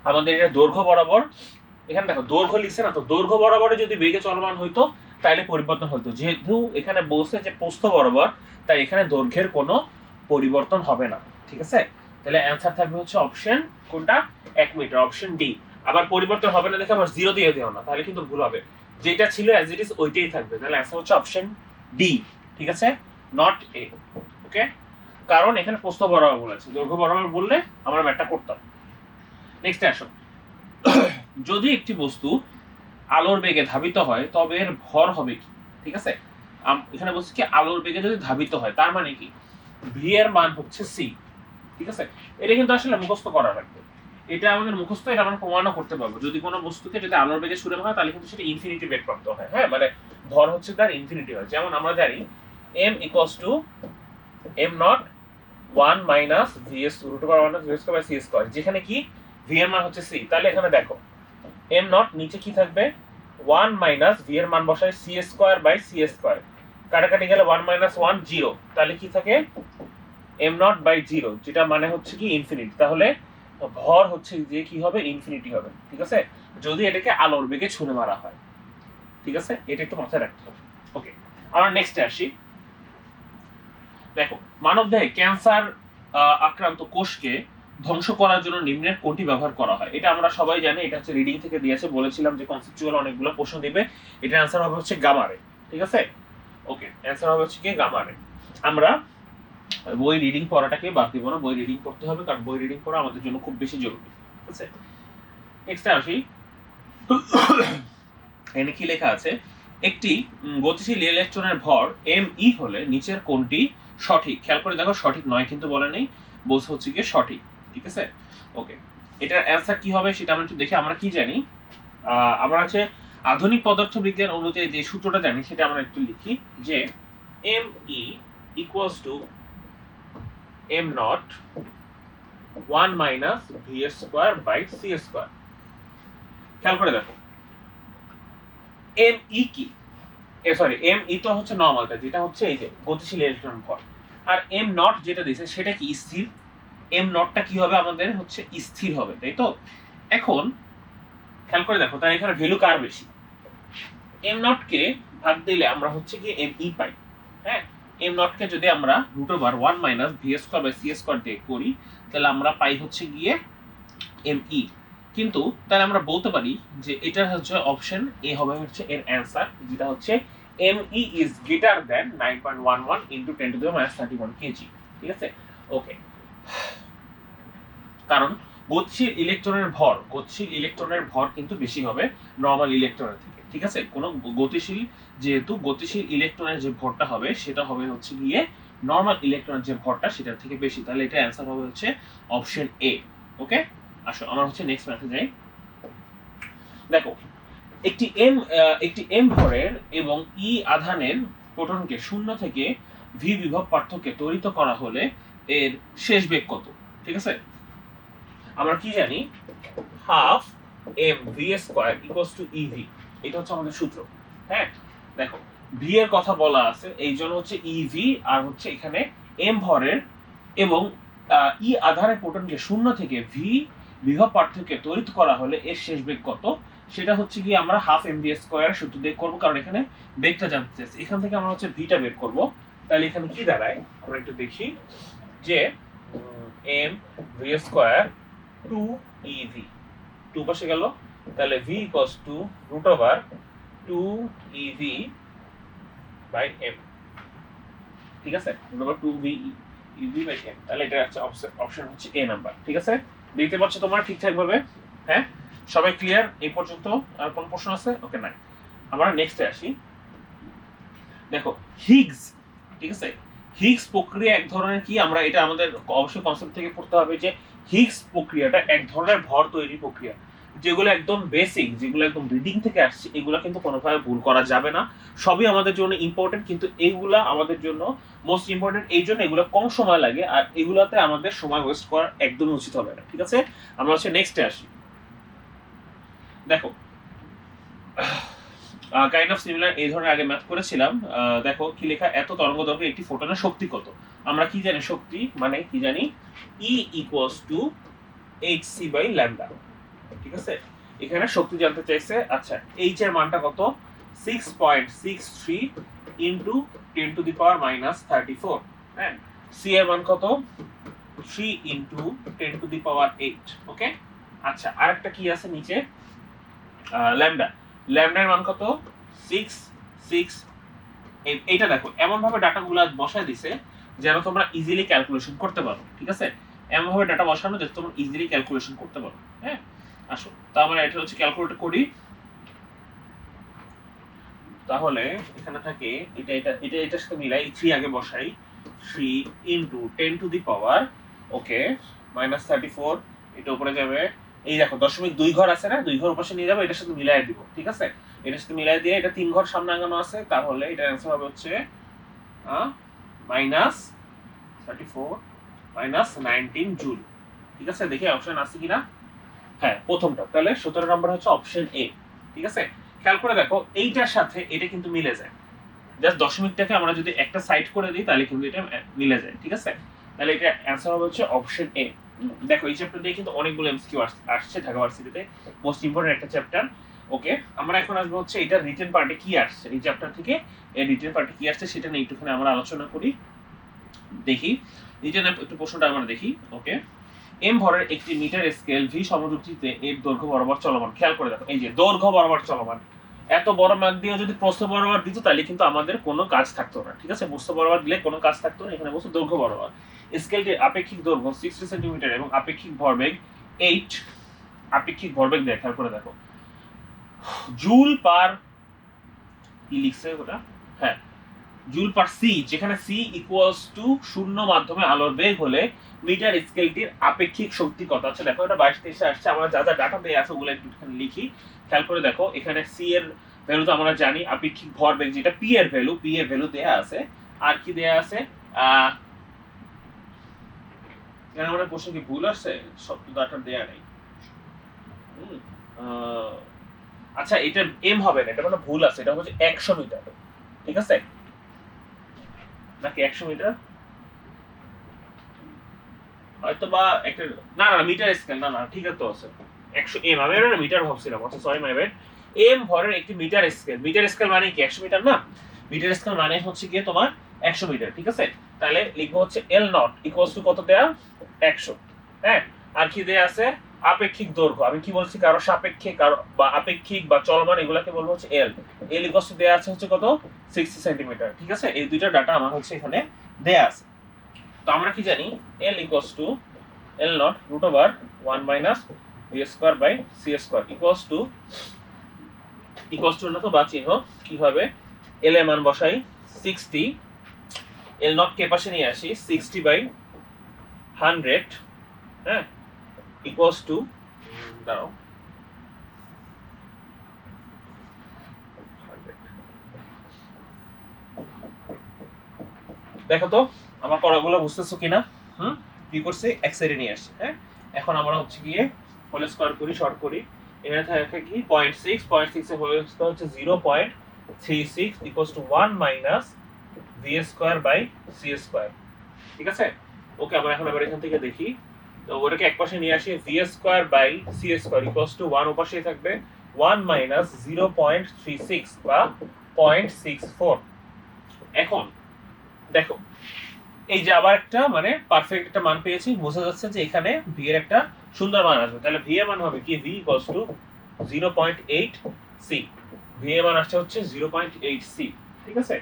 আমাদের এটা দৈর্ঘ্য বরাবর, এখানে দেখো দৈর্ঘ্য লিখছে না, তো দৈর্ঘ্য বরাবরে যদি বেগে চলমান হইতো তাহলে পরিবর্তন হইতো। যেহেতু এখানে বলছে যে প্রস্থ বরাবর, তাই এখানে দৈর্ঘ্যের কোনো পরিবর্তন হবে না। ঠিক আছে, তাহলে অ্যান্সার থাকবে হচ্ছে অপশন কোনটা, 1 মিটার, অপশন ডি। আবার পরিবর্তন হবে না দেখে আবার 0 দিয়ে দিও না, তাহলে কিন্তু ভুল হবে। যেটা ছিল অ্যাজ ইট ইজ ওইটাই থাকবে। তাহলে অ্যান্সার হচ্ছে অপশন ডি। ঠিক আছে, নট এ। ওকে, কারণ এখানে প্রস্থ বরাবর বলেছে, দৈর্ঘ্য বরাবর বললে আমরা ম্যাথটা করতাম। নেক্সট আসো। যদি একটি বস্তু আলোর বেগে ধাবিত হয় তবে এর ভর হবে কি। ঠিক আছে, এখানে বলছি কি আলোর বেগে যদি ধাবিত হয় তার মানে কি, ভি এর মান হচ্ছে সি। ঠিক আছে, এটা কিন্তু আসলে মুখস্থ করা লাগবে, এটা আমাদের মুখস্থ, এটা আমরা প্রমাণও করতে পারবো। যদি কোনো বস্তুকে যদি আলোর বেগে ছুড়ে মারা হয় তাহলে কিন্তু সেটা ইনফিনিটি বেগ প্রাপ্ত হয়। হ্যাঁ, মানে ভর হচ্ছে তার ইনফিনিটি হয়। যেমন আমরা জানি m equals to m not 1 minus vs root over 1 v square by c square, যেখানে কি v এর মান হচ্ছে c। তাহলে এখানে দেখো m নট নিচে কি থাকবে 1 মাইনাস v এর মান বসাই c square by c square, কাটাকাটি গেলে 1 মাইনাস 1 0, তাহলে কি থাকে m নট বাই 0, যেটা মানে হচ্ছে কি ইনফিনিটি। তাহলে ভর হচ্ছে যে কি হবে ইনফিনিটি হবে। ঠিক আছে, যদি এটাকে আলোর বেগে ছুঁড়ে মারা হয়। ঠিক আছে, এটা একটু মাথায় রাখতে হবে। ওকে, আমরা নেক্সটে আসি। দেখো মানবদেহে ক্যান্সার আক্রান্ত কোষকে ধ্বংস করার জন্য নিম্নের কোনটি ব্যবহার করা হয়? এটা আমরা সবাই জানি, এটা হচ্ছে রিডিং থেকে দিয়েছে, বলেছিলাম যে কনসেপচুয়াল অনেকগুলো প্রশ্ন দিবে। এটার অ্যান্সার হবে হচ্ছে গামা রে। ঠিক আছে, ওকে, অ্যান্সার হবে হচ্ছে কি গামা রে। আমরা বই রিডিং পড়াটাকে বাদ দিব না, বই রিডিং করতে হবে, কারণ বই রিডিং পড়া আমাদের জন্য খুব বেশি জরুরি। ঠিক আছে, নেক্সট আসি। এখানে কি লেখা আছে, একটি গতিশীল ইলেকট্রনের ভর mE হলে নিচের কোনটি সঠিক? খেয়াল করে দেখো, সঠিক নয় কিন্তু বলে নেই, বলছে হচ্ছে কি সঠিক। ঠিক আছে, ওকে, এটার অ্যান্সার কি হবে সেটা আমরা একটু দেখি। আমরা কি জানি, আমরা হচ্ছে আধুনিক পদার্থবিজ্ঞান অনুযায়ী যে সূত্রটা জানি সেটা আমরা একটু লিখি, যে mE equals to m not 1 minus v square by c square. খেয়াল করে দেখো mE কি, সরি mE তো হচ্ছে নরমালটা, যেটা হচ্ছে এই যে গতিশীল ইলেকট্রন ভর, আর m নট যেটা দিয়েছে সেটা কি স্থির। m নটটা কি হবে আমাদের হচ্ছে স্থির হবে, তাই তো। এখন খেয়াল করে দেখো, তাই এখানে ভ্যালু কার বেশি, m নট কে ভাগ দিলে আমরা হচ্ছে কি mE পাই। হ্যাঁ, m নট কে যদি আমরা root over 1 minus v square by c square দিয়ে করি তাহলে আমরা পাই হচ্ছে গিয়ে mE। কিন্তু তাহলে আমরা বলতে পারি যে এটা হচ্ছে অপশন এ হবে হচ্ছে এর অ্যান্সার, যেটা হচ্ছে mE is greater than 9.11 into 10 to the minus 31 kg। ঠিক আছে, ওকে, কারণ গতিশীল ইলেকট্রনের ভর কিন্তু বেশি হবে নরমাল ইলেকট্রনের থেকে। ঠিক আছে, কোন গতিশীল, যেহেতু গতিশীল ইলেকট্রনের যে ভরটা হবে সেটা হবে হচ্ছে গিয়ে নরমাল ইলেকট্রনের যে ভরটা সেটার থেকে বেশি, তাহলে এটা অ্যান্সার হবে হচ্ছে অপশন এ। ওকে, আসো আমরা হচ্ছে নেক্সট ম্যাথে যাই। দেখো একটি m ভরের এবং e আধানের প্রোটনকে শূন্য থেকে v বিভব পার্থক্যে ত্বরিত করা হলে এর শেষ বেগ কত? ঠিক আছে, আমরা কি জানি, half m v square equals two ev, এটা হচ্ছে আমাদের সূত্র। হ্যাঁ, দেখো v এর কথা বলা আছে, এই জন্য হচ্ছে ev, আর হচ্ছে এখানে m ভরের এবং e আধানের প্রোটনকে শূন্য থেকে v বিভব পার্থক্যে ত্বরিত করা হলে এর শেষ বেগ কত, সেটা হচ্ছে কি আমরা হাফ mv স্কয়ার সূত্র দিয়ে করব, কারণ এখানে বেগটা জানতে চাইছি। এখান থেকে আমরা হচ্ছে ভিটা বের করব। তাহলে এখানে কি দাঁড়ায় আমরা একটু দেখি, যে m v স্কয়ার 2ev, 2 পাশে গেল, তাহলে v equals to root over 2ev by m। ঠিক আছে, root over 2v ev by m, তাহলে এটা হচ্ছে অপশন হচ্ছে এ নাম্বার। ঠিক আছে, দেখতে পাচ্ছ তোমরা ঠিকঠাক ভাবে? হ্যাঁ, সবাই ক্লিয়ার এই পর্যন্ত? আর কোন প্রশ্ন আছে? ওকে, নাই। আমরা নেক্সটে আসি। দেখো হিগস, ঠিক আছে, হিগস প্রক্রিয়া এক ধরনের কি, আমরা এটা আমাদের অবশ্যই কনসেপ্ট থেকে পড়তে হবে যে হিগস প্রক্রিয়াটা এক ধরনের ভর তৈরি প্রক্রিয়া, যেগুলো একদম বেসিক, যেগুলো একদম রিডিং থেকে আসছে, এগুলো কিন্তু কোনোভাবে ভুল করা যাবে না। সবই আমাদের জন্য ইম্পর্টেন্ট, কিন্তু এইগুলা আমাদের জন্য মোস্ট ইম্পর্টেন্ট, এই জন্য এগুলো কম সময় লাগে, আর এগুলাতে আমাদের সময় ওয়েস্ট করা একদমই উচিত হবে না। ঠিক আছে, আমরা হচ্ছে নেক্সটে আসি। দেখো কাইন্ড অফ সিমিলার এই ধরনের আগে ম্যাথ করেছিলাম। দেখো কি লেখা, এত তরঙ্গদৈর্ঘ্যে একটি ফোটনের শক্তি কত? আমরা কি জানি শক্তি মানে কি জানি, E equals to hc by lambda. ঠিক আছে, এখানে শক্তি জানতে চাইছে। আচ্ছা, h এর মানটা কত? 6.63 into 10 to the power minus 34। হ্যাঁ, c এর মান কত? 3 ইনটু 10 টু দি পাওয়ার 8। ওকে, আচ্ছা, আরেকটা কি আছে নিচে, ল্যামডা, ল্যামডার মান কত? 6 এইটা দেখো এমন ভাবে ডাটাগুলো বসায় দিছে যেন তোমরা ইজিলি ক্যালকুলেশন করতে পারো। ঠিক আছে, এমন ভাবে ডাটা বসানো যাতে তোমরা ইজিলি ক্যালকুলেশন করতে পারো। হ্যাঁ, আসো তো আমরা এটা হচ্ছে ক্যালকুলেট করি। তাহলে এখানে থাকে এটার সাথে মিলাই, 3 আগে বসাই, 3 ইনটু 10 টু দি পাওয়ার ওকে, -34 এটা উপরে যাবে। এই দেখো 0.2 ঘর আছে না, 2 ঘর পাশে নিয়ে যাবো, এটার সাথে মিলাই দিব, ঠিক আছে? এটার সাথে মিলাই দিয়ে এটা 3 ঘর সামনে আগানো আছে, তাহলে এটা অ্যান্সার হবে হচ্ছে -34 -19 জুল। ঠিক আছে, দেখি অপশন আছে কিনা। হ্যাঁ, প্রথমটা, তাহলে 17 নম্বর হচ্ছে অপশন এ। ঠিক আছে, খেয়াল করে দেখো এইটার সাথে এটা কিন্তু মিলে যায়। জাস্ট দশমিকটাকে আমরা যদি একটা সাইড করে দিই তাহলে কিন্তু এটা মিলে যায়। ঠিক আছে, তাহলে এটা অ্যান্সার হবে হচ্ছে অপশন এ। দেখো এই চ্যাপ্টার দিয়ে কিন্তু অনেকগুলো এমসিকিউ আসছে ঢাকা ভার্সিটিতে, মোস্ট ইম্পর্টেন্ট একটা চ্যাপ্টার। ওকে, আমরা এখন আসবো হচ্ছে এটা রিটেন পার্টে কি আসছে, এই চ্যাপ্টার থেকে এই রিটেন পার্টে কি আসছে সেটা নিয়ে একটুখানি আমরা আলোচনা করি। দেখি রিটেনের একটু প্রশ্নটা আমরা দেখি। ওকে, এম ভরের একটি মিটার স্কেল ভি সমযুক্তিতে এর দৈর্ঘ্য বরাবর চলমান। খেয়াল করে দেখো এই যে দৈর্ঘ্য বরাবর চলমান, এত বড় ম্যাথ দিয়ে যদি প্রস্থ বরাবর দিত তাহলে কিন্তু আমাদের কোনো কাজ থাকতো না। ঠিক আছে, প্রস্থ বরাবর দিলে কোনো কাজ থাকতো না, এখানে বলছে দৈর্ঘ্য বরাবর। স্কেলটির আপেক্ষিক দৈর্ঘ্য 60 সেন্টিমিটার এবং আপেক্ষিক ভরবেগ 8। আপেক্ষিক ভরবেগ দেখ, খেয়াল করে দেখো জুল পার, কি লিখছে ওটা, হ্যাঁ জুল পার সি, যেখানে সি ইকুয়ালস টু 0 মাধ্যমে আলোর বেগ হলে মিটার স্কেলটির আপেক্ষিক শক্তি কত। আচ্ছা দেখো এটা 22-23 আসছে, আমরা যা যা ডাটা দিয়ে আছে ওগুলো একটুখানি লিখি। খেয়াল করে দেখো এখানে সি এর ভ্যালু তো আমরা জানি, আপেক্ষিক ভরবেগ যেটা পি এর ভ্যালু দেয়া আছে, আর কি দেয়া আছে এখানে আমাদের প্রশ্ন কি ভুল আসছে, সব তো ডাটা দেয়া নেই। আচ্ছা এটা এম হবে না, এটা মানে ভুল আছে, এটা হচ্ছে 100 মিটার। ঠিক আছে, নাকি 100 মিটার হয়তো বা একটা, না না মিটার স্কেল, না না ঠিক আছে তো আছে 100 এম, আমি এটা মিটার ভাবছিলাম, আচ্ছা সরি মাই ব্যাড। এম ভরের একটি মিটার স্কেল, মিটার স্কেল মানে কি 100 মিটার না, মিটার স্কেল মানে হচ্ছে কি তোমার 100 মিটার। ঠিক আছে, তাহলে লিখবো হচ্ছে এল নট ইকুয়ালস টু কত দেয়া 100। হ্যাঁ, আর কি দেয়া আছে আপেক্ষিক দৈর্ঘ্য, আমি কি বলছি কারো সাপেক্ষে কারো বা আপেক্ষিক বা চলমান এগুলাকে বলবো হচ্ছে এল। এল ইকুয়ালস টু দেয়া আছে হচ্ছে কত 60 সেন্টিমিটার। ঠিক আছে, এই দুইটা ডাটা আমার হচ্ছে এখানে দেয়া আছে। তো আমরা কি জানি L equals to L naught root over 1 minus v square by c square equals to না তো বা চিহ্ন কি হবে, L এর মান বসাই 60, L naught কে পাশে নিয়ে আসি 60 by 100, হ্যাঁ equals to দাঁড়াও দেখো তো আমার পড়াগুলো বুঝতেছো কিনা। কি করছে এক সাইডে নিয়ে আসছে। হ্যাঁ, এখন আমরা হচ্ছে গিয়ে হোল স্কয়ার করি, শর্ট করি। এখানে থাকে কি 0.6 এর হোল স্কয়ার হচ্ছে 0.36 equals to 1 minus V square by C square. ঠিক আছে, ওকে আমরা এখন আবার এখান থেকে দেখি, তো ওটাকে একপাশে নিয়ে আসি, V square by C square equals to 1 ওপাশেই থাকবে 1 মাইনাস 0.36 বা 0.64। এখন দেখো এই যে আবার একটা মানে পারফেক্ট একটা মান পেয়েছি, বোঝা যাচ্ছে যে এখানে ভি এর একটা সুন্দর মান আসবে। তাহলে ভি এর মান হবে কি V equals to 0.8 C, V এর মান আসছে হচ্ছে 0.8 সি। ঠিক আছে,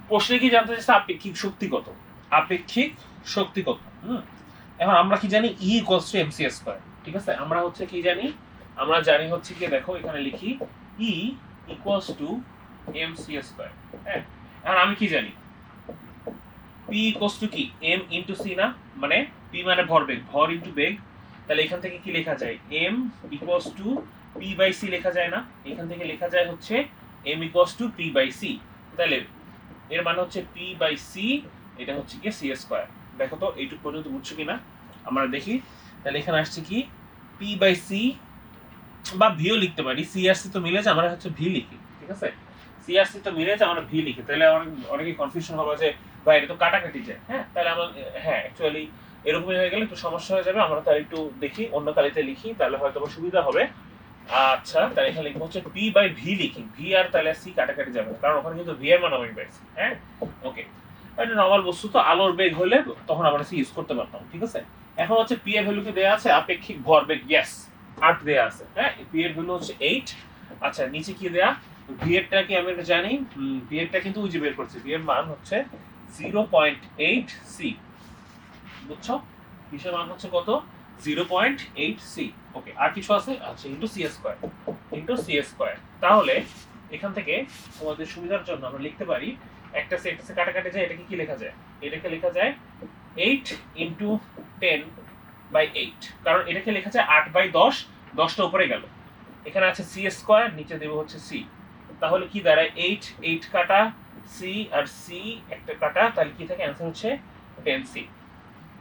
প্রশ্নে কি জানতে চাইছে আপেক্ষিক শক্তি কত, আপেক্ষিক শক্তি কত। এখন আমরা কি জানি ই ইকুয়ালস টু এমসি স্কয়ার। ঠিক আছে, আমরা হচ্ছে কি জানি, আমরা জানি হচ্ছে কি দেখো এখানে লিখি ই ইকুয়ালস টু এমসি স্কয়ার। হ্যাঁ, এখন আমি কি জানি P ইকুয়ালস টু কি m ইনটু c না, মানে P মানে ভরবেগ, ভর ইনটু বেগ। তাহলে এখান থেকে কি লেখা যায় m equals to p by c লেখা যায় না, এখান থেকে লেখা যায় হচ্ছে m equals to p by c। তাহলে এর মানে হচ্ছে p বাই c, এটা হচ্ছে কি c স্কয়ার। দেখো তো এইটুকু পর্যন্ত বুঝছো কিনা আমরা দেখি। তাহলে এখানে আসছে কি p বাই c বা v ও লিখতে পারি, c আর c তো মিলে যায়, আমরা হচ্ছে v লিখি। ঠিক আছে, c আর c তো মিলে যায়, আমরা v লিখি। তাহলে অনেকে কনফিউশন হবে যে ভাই এটা তো কাটাকাটি যায়। হ্যাঁ, তাহলে আমরা হ্যাঁ অ্যাকচুয়ালি এরকমই হয়ে গেলে একটু সমস্যা হয়ে যাবে, আমরা তাহলে একটু দেখি অন্য কালিতে লিখি, তাহলে হয়তো সুবিধা হবে। আচ্ছা, তাহলে এখানে লিখবো হচ্ছে p বাই v লিখি, v আর তাহলে c কাটাকাটি যাবে কারণ ওখানে কিন্তু v এর মান আমি পাইছি। হ্যাঁ, ওকে, এটা নরমাল বস্তু তো আলোর বেগ হলে তখন আমরা c ইউজ করতে পারতাম। ঠিক আছে, এখন হচ্ছে p এর ভ্যালু কি দেয়া আছে, আপেক্ষিক ভরবেগ ইয়েস 8 দেয়া আছে। হ্যাঁ, p এর ভ্যালু হচ্ছে 8। আচ্ছা নিচে কি দেয়া, v এরটা কি আমি জানি, v এরটা কিন্তু ওই যে বের করছি, v এর মান হচ্ছে 0.8 সি। বুঝছো, কিসের মান হচ্ছে কত 0.8 সি। ওকে, আর কিছু আছে, আচ্ছা ইনটু সি স্কয়ার। তাহলে এখান থেকে তোমাদের সুবিধার জন্য আমরা লিখতে পারি একটা সেট কাটাকাটি যায়, এটাকে কি লেখা যায়, এটাকে লেখা যায় 8 ইন্টু 10/8, কারণ এটাকে লেখা যায় 8/10, 10টা উপরে গেল, এখানে আছে সি স্কোয়ার, নিচে দেবো হচ্ছে সি, তাহলে কি দাঁড়ায় 8 কাটা সি আর সি একটা কাটা, তাহলে কি থাকে অ্যান্সার হচ্ছে 10c।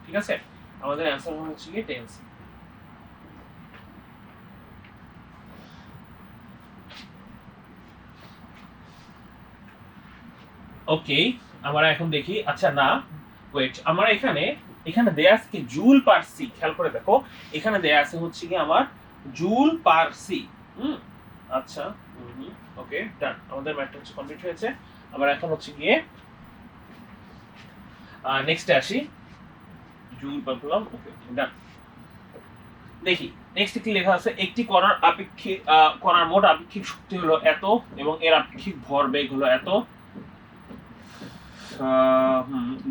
ঠিক আছে, আমাদের অ্যান্সার হচ্ছে কি 10c। ওকে, আমরা এখন দেখি, আচ্ছা না ওয়েট, আমরা এখানে এখানে দেয়া আছে কি জুল পার সি, খেয়াল করে দেখো এখানে দেয়া আছে হচ্ছে কি আমার জুল পার সি। আচ্ছা, ওকে ডান, আমাদের ম্যাথটা হচ্ছে কমপ্লিট হয়েছে। আমরা এখন হচ্ছে গিয়ে নেক্সটে আসি, জুল পার পেলাম, ওকে ডান। দেখি নেক্সট কি লেখা আছে, একটি কণার আপেক্ষিক কণার মোট আপেক্ষিক শক্তি হলো এত এবং এর আপেক্ষিক ভরবেগ হলো এত,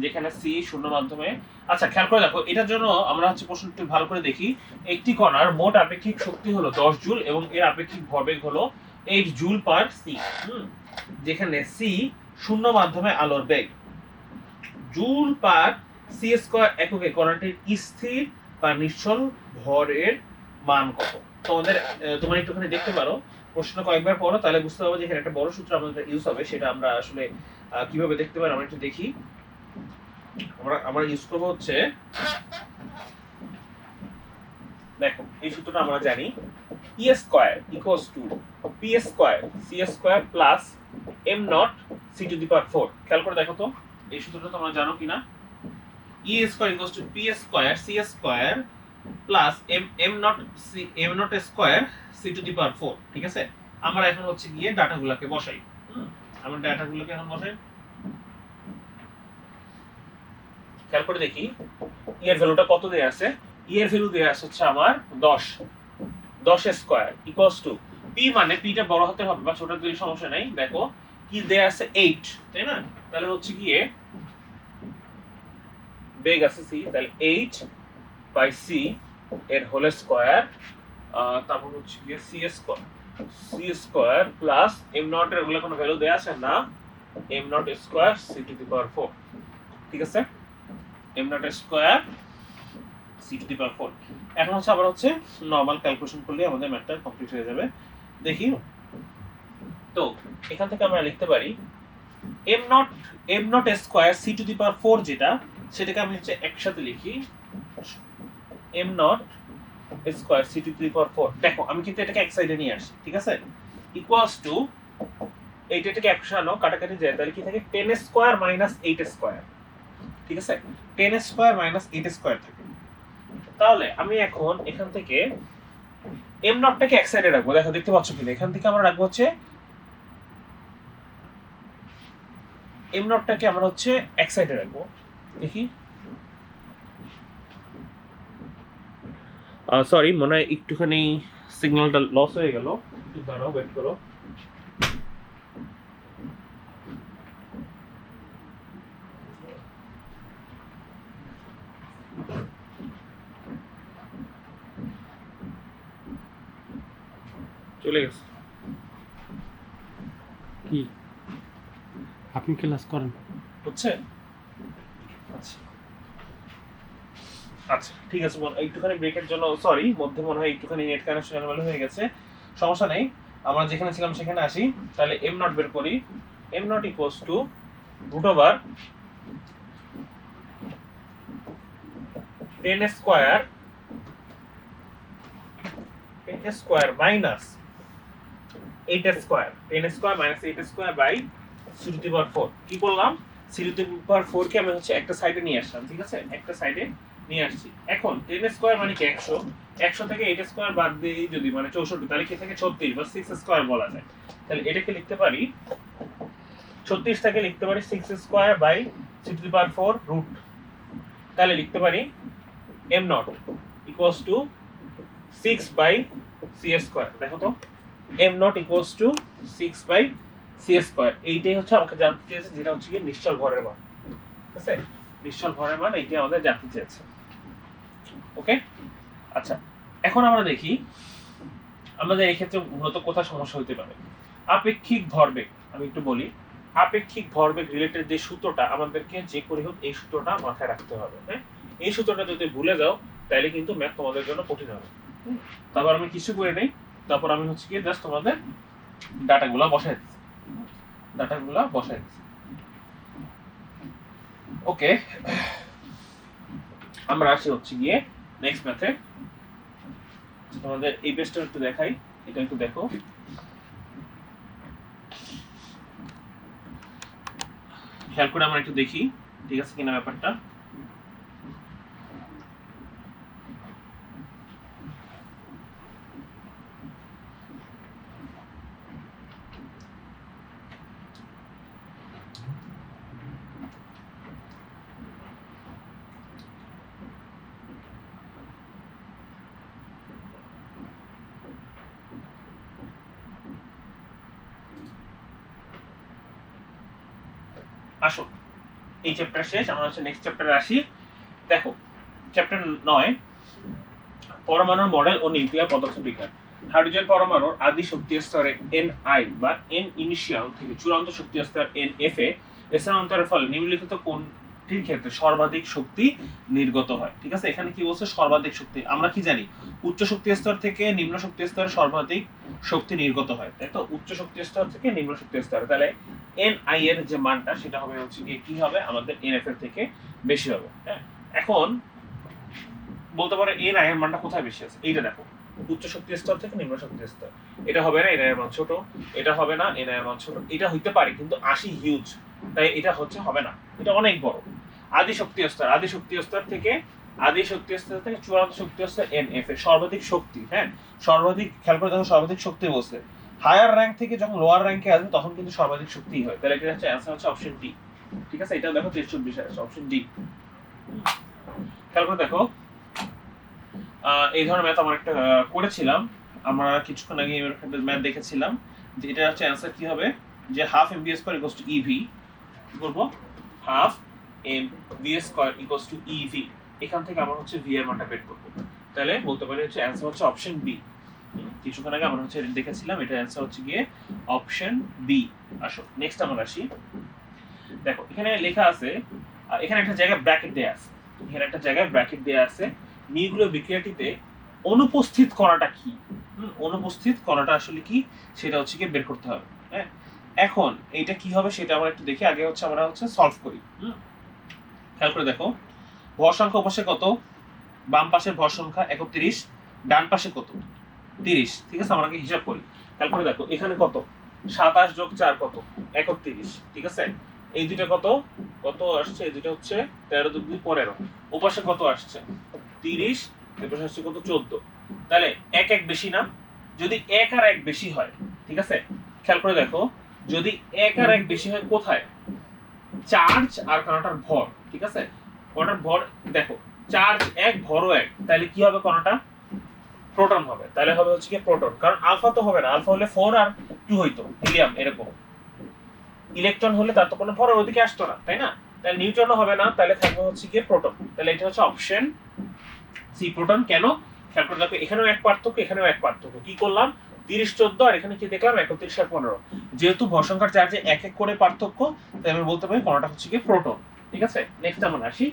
যেখানে সি শূন্য মাধ্যমে। আচ্ছা খেয়াল করে দেখো, এটার জন্য আমরা হচ্ছে প্রশ্নটি ভালো করে দেখি, একটি কণার মোট আপেক্ষিক শক্তি হলো 10 জুল এবং এর আপেক্ষিক ভরবেগ হলো 8 জুল পার সি, যেখানে সি শূন্য মাধ্যমে আলোর বেগ। জুল পার সি স্কয়ার এককে কণাটির স্থির বা নিশ্চল ভরের মান কত? তোমরা একটুখানি দেখতে পারো, প্রশ্ন কয়েকবার পড়ো, তাহলে বুঝতে পারবো যে এখানে একটা বড় সূত্র আমাদের ইউজ হবে, সেটা আমরা আসলে কিভাবে দেখতে পারি আমরা একটু দেখি। আমরা ইউজ করবো হচ্ছে, দেখো এই সূত্রটা আমরা জানি, E square equals to P square C square plus M not C to the power 4। খেয়াল করে দেখো তো এই সূত্রটা তোমরা জানো কিনা। E square equals to P square C square plus M not square C to the power 4। ঠিক আছে, আমরা এখন হচ্ছে গিয়ে ডাটাগুলোকে বসাই। আমরা ডাটাগুলোকে এখন বসাই, খেয়াল করে দেখি ই এর ভ্যালুটা কত দেয়া আছে। ই এর ভ্যালু দেয়া আছে হচ্ছে আমার 10 স্কয়ার ইকুয়ালস টু পি, মানে পিটা বড় হাতের হবে বা ছোট দিলে সমস্যা নাই, দেখো কি দেয়া আছে 8, তাই না? তাহলে হচ্ছে গিয়ে বেগ আছে সি, তাহলে 8/c এর হোল স্কয়ার, তারপর হচ্ছে গিয়ে C square plus M not এর ওগুলো কোনো ভ্যালু দেয়া আছে না, M not square C to the power 4। ঠিক আছে, M not square C to the power 4। এখন হচ্ছে আবার হচ্ছে নরমাল ক্যালকুলেশন করলে আমাদের ম্যাথটা কমপ্লিট হয়ে যাবে। দেখি তো এখান থেকে আমরা লিখতে পারি M not square C to the power 4, যেটা সেটাকে আমি হচ্ছে একসাথে লিখি, M not square C to the power 4। দেখো আমি কিন্তু এটাকে এক সাইডে নিয়ে আসি, ঠিক আছে, ইকুয়ালস টু এইটাকে একসাথে আনো, কাটাকাটি যায়, তাহলে কি থাকে 10 স্কয়ার মাইনাস 8 স্কয়ার। ঠিক আছে, 10 স্কয়ার মাইনাস 8 স্কয়ার থাকে। তাহলে আমি এখন এখান থেকে এম নটটাকে এক সাইডে রাখবো, দেখো দেখতে পাচ্ছ কিনা, এখান থেকে আমরা রাখবো হচ্ছে এম নটটাকে আমরা হচ্ছে এক সাইডে রাখবো। দেখি, সরি মনে হয় একটুখানি সিগন্যালটা লস হয়ে গেল, একটু দাঁড়াও, ওয়েট করো। চলে গেছে কি আপনি ক্লাস করেন হচ্ছে? আচ্ছা আচ্ছা ঠিক আছে, একটুখানি ব্রেকের জন্য সরি, মধ্যে মনে হয় একটুখানি নেট কানেকশন এলোমেলো হয়ে গেছে, সমস্যা নেই, আমরা যেখানে ছিলাম সেখানে আসি। তাহলে এম নট বের করি, M not equals to root over 10 square minus 8 square, 10 square minus 8 square by C to the power 4। কি করলাম, সি টু দি পাওয়ার 4 কে আমি হচ্ছে একটা সাইডে নিয়ে আসলাম, ঠিক আছে, একটা সাইডে নিয়ে আসছি। এখন 10 স্কয়ার মানে কি 100, 100 থেকে 8 স্কয়ার বাদ দিই যদি মানে 64, তাহলে কি থাকে 36 বা 6 স্কয়ার বলা যায়। তাহলে এটাকে লিখতে পারি 36 থেকে লিখতে পারি 6 square by C to the power 4 root, তাহলে লিখতে পারি M not equals to 6/c square. দেখো তো M not equals to 6/c square, এইটাই হচ্ছে আমাকে জানতে চেয়েছে, যেটা হচ্ছে কি নিশ্চল ভরের মান। ঠিক আছে, নিশ্চল ভরের মান এইটাই আমাদের জানতে চেয়েছে। ওকে, আচ্ছা এখন আমরা দেখি আমাদের এই ক্ষেত্রে মূলত কোথায় সমস্যা হতে পারে। আপেক্ষিক ভরবেগ আমি একটু বলি, আপেক্ষিক ভরবেগ রিলেটেড যে সূত্রটা আমাদেরকে যে করে হোক এই সূত্রটা মাথায় রাখতে হবে। হ্যাঁ, এই সূত্রটা যদি ভুলে যাও তাহলে কিন্তু ম্যাথ তোমাদের জন্য কঠিন হবে। তারপর আমি কিছু করে নেই, তারপর আমি হচ্ছে কি জাস্ট তোমাদের ডাটাগুলো বসাই দিচ্ছি, ওকে। আমরা আসি হচ্ছে গিয়ে নেক্সট ম্যাথে। তোমাদের এই পেজটা একটু দেখাই, এটা একটু দেখো। খেয়াল করে আমরা একটু দেখি ঠিক আছে কিনা ব্যাপারটা। আসো, এই চ্যাপ্টার শেষ, আমরা হচ্ছে নেক্সট চ্যাপ্টারে আসি। দেখো চ্যাপ্টার 9, পরমাণুর মডেল ও নিউক্লিয়ার পদার্থবিজ্ঞান। হাইড্রোজেন পরমাণুর আদি শক্তি স্তরে Ni বা N ইনিশিয়াল থেকে চূড়ান্ত শক্তি স্তর Nf এ স্থানান্তরের ফলে নিম্নলিখিত কোনটির ক্ষেত্রে সর্বাধিক শক্তি নির্গত হয়? ঠিক আছে, এখানে কি বলছে সর্বাধিক শক্তি। আমরা কি জানি উচ্চ শক্তি স্তর থেকে নিম্ন শক্তি স্তরে সর্বাধিক শক্তি নির্গত হয়, তাই তো? উচ্চ শক্তি স্তর থেকে নিম্ন শক্তি স্তরে, তাহলে Ni এর যে মানটা সেটা হবে হচ্ছে কি হবে আমাদের Nf এর থেকে বেশি হবে। হ্যাঁ, এখন বলতে পারে এর আয়ের মানটা কোথায় বেশি আছে, এইটা দেখো, উচ্চ শক্তি স্তর থেকে নিম্ন শক্তি স্তর। এটা হবে না, এর আয়ের মান ছোট, এটা হবে না, এর আয়ের মান ছোট, এটা হইতে পারে কিন্তু 80 হিউজ, তাই এটা হচ্ছে হবে না, এটা অনেক বড়। আদি শক্তি স্তর থেকে চূড়ান্ত শক্তি স্তর Nf এর সর্বাধিক শক্তি। হ্যাঁ, সর্বাধিক, খেয়াল করে দেখো সর্বাধিক শক্তি বলছে। হায়ার র্যাঙ্ক থেকে যখন লোয়ার র্যাঙ্কে আসবে তখন কিন্তু সর্বাধিক শক্তি হয়, তাহলে এটা হচ্ছে অ্যান্সার হচ্ছে অপশন ডি। ঠিক আছে, এটা দেখো 23 আছে, অপশন ডি। খেয়াল করে দেখো এই ধরনের ম্যাথ আমরা একটা করেছিলাম, আমরা কিছুক্ষণ আগে ম্যাথ দেখেছিলাম যে এটা হচ্ছে অ্যান্সার কি হবে, যে half M B square equals to EV. কি করব, half M B square equals to EV, এখান থেকে আমরা হচ্ছে ভি এর মানটা বের করব। তাহলে বলতে পারি হচ্ছে অ্যান্সার হচ্ছে অপশন বি। কিছুক্ষণ আগে আমরা হচ্ছে দেখেছিলাম, এটা অ্যান্সার হচ্ছে গিয়ে অপশন বি। আসো নেক্সট আমরা আসি। দেখো এখানে লেখা আছে, এখানে একটা জায়গায় ব্র্যাকেট দেয়া আছে, নিউক্লিয় বিক্রিয়াটিতে অনুপস্থিত কণাটা কি, অনুপস্থিত কণাটা আসলে কি সেটা হচ্ছে কি বের করতে হবে। হ্যাঁ, এখন এইটা কি হবে সেটা আমরা একটু দেখি, আগে হচ্ছে আমরা হচ্ছে সলভ করি। খেয়াল করে দেখো, ভর সংখ্যা পাশে কত, বাম পাশের ভর সংখ্যা 31, ডান পাশে কত 30। ঠিক আছে, আমরা হিসাব করি। খেয়াল করে দেখো এখানে কত, 27 যোগ 4 কত 31। ঠিক আছে, এই দুইটা কত কত আসছে, এই দুইটা হচ্ছে 13 যোগ 2 15। ওপাশে কত আসছে 30, এপাশে আসছে কত 14। তাহলে এক এক বেশি না, যদি এক আর এক বেশি হয়, ঠিক আছে, খেয়াল করে দেখো যদি এক আর এক বেশি হয় কোথায়, চার্জ আর কণাটার ভর। ঠিক আছে, কণাটার ভর দেখো, চার্জ এক ভরও এক, তাহলে কি হবে কণাটা প্রোটন হবে, তাহলে হবে হচ্ছে কি প্রোটন, কারণ আলফা তো হবে না, আলফা হলে 4 আর 2 হইতো, হিলিয়াম এরকম। ইলেকট্রন হলে তার তো কোনো ভরের ওদিকে আসতো না, তাই না? তাহলে নিউট্রনও হবে না, তাহলে থাকবে হচ্ছে কি প্রোটন। তাহলে এটা হচ্ছে অপশন সি, প্রোটন। কেন, খেয়াল করে দেখো এখানেও এক পার্থক্য, এখানেও এক পার্থক্য। কি করলাম, 30 14 আর এখানে কি দেখলাম 31 আর 15। যেহেতু ভর সংখ্যার চার্জে এক এক করে পার্থক্য, তাই আমি বলতে পারি কোনটা হচ্ছে কি প্রোটন। ঠিক আছে, নেক্সট আমরা আসি।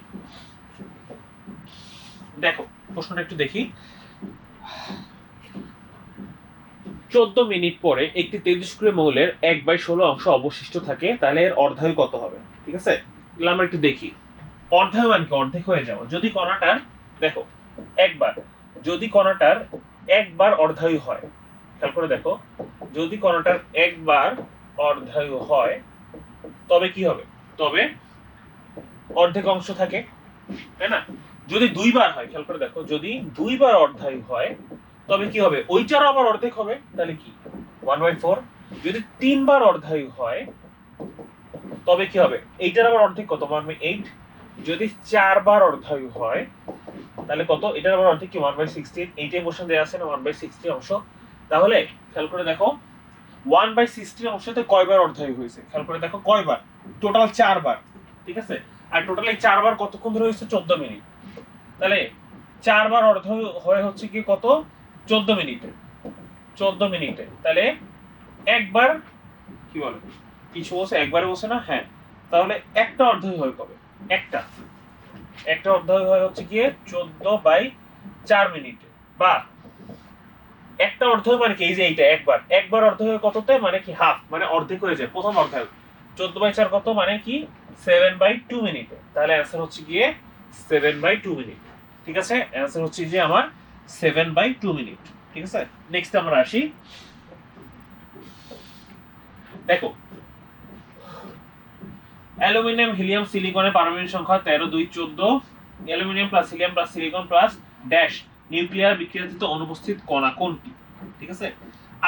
দেখো প্রশ্নটা একটু দেখি। 14 মিনিট পরে একটি তেজস্ক্রিয় মৌলের 1/16 অংশ অবশিষ্ট থাকে, তাহলে এর অর্ধায়ু কত হবে? ঠিক আছে, তাহলে আমরা একটু দেখি অর্ধায়ু মানে কি, অর্ধেক হয়ে যাওয়া। যদি কণাটার দেখো একবার, যদি কণাটার একবার অর্ধায়ু হয়, খেয়াল করে দেখো যদি কণাটার একবার অর্ধায়ু হয় তবে কি হবে, তবে অর্ধেক অংশ থাকে, তাই না? যদি দুইবার হয়, খেয়াল করে দেখো যদি দুইবার অর্ধায়ু হয় তবে কি হবে, ওইটারও আবার অর্ধেক হবে, তাহলে কি 1/4। যদি তিনবার অর্ধায়ু হয় তবে কি হবে, এইটার আবার অর্ধেক কত 1/8। যদি চারবার অর্ধায়ু হয় তাহলে কত, এটার আবার অর্ধেক কি 1/16। এইটাই কোশ্চেন দেয়া আছে না 1/16 অংশ। তাহলে খেয়াল করে দেখো 1/16 অংশতে কয়বার অর্ধায়ু হয়েছে, খেয়াল করে দেখো কয়বার, টোটাল 4 বার। ঠিক আছে, আর টোটাল এই 4 বার কতক্ষণ ধরে হয়েছে 14 মিনিট। তাহলে 4 বার অর্ধায়ু হয় হচ্ছে কি কত 14 মিনিটে, 14 মিনিটে। তাহলে একবার কি বলে কিছু বলছে, একবারে বলছে না, হ্যাঁ। তাহলে একটা অর্ধই হয় কবে? একটা অর্ধই হয় হচ্ছে গিয়ে 14/4 মিনিটে, বা একটা অর্ধয় মানে কি, এই যে এইটা একবার অর্ধয় কততে, মানে কি হাফ, মানে অর্ধেক হয়ে যায় প্রথম অর্ধয়। 14/4 কত, মানে কি 7/2 মিনিটে। তাহলে অ্যান্সার হচ্ছে গিয়ে 7/2 মিনিট। ঠিক আছে, অ্যান্সার হচ্ছে যে আমার 7/2 মিনিট। ঠিক আছে, নেক্সট আমরা আসি। দেখো, অ্যালুমিনিয়াম, হিলিয়াম, সিলিকনের পারমাণবিক সংখ্যা 13, 2, 14। Aluminium plus helium plus silicon plus dash nuclear বিক্রিয়াতে অনুপস্থিত কণা কোনটি? ঠিক আছে,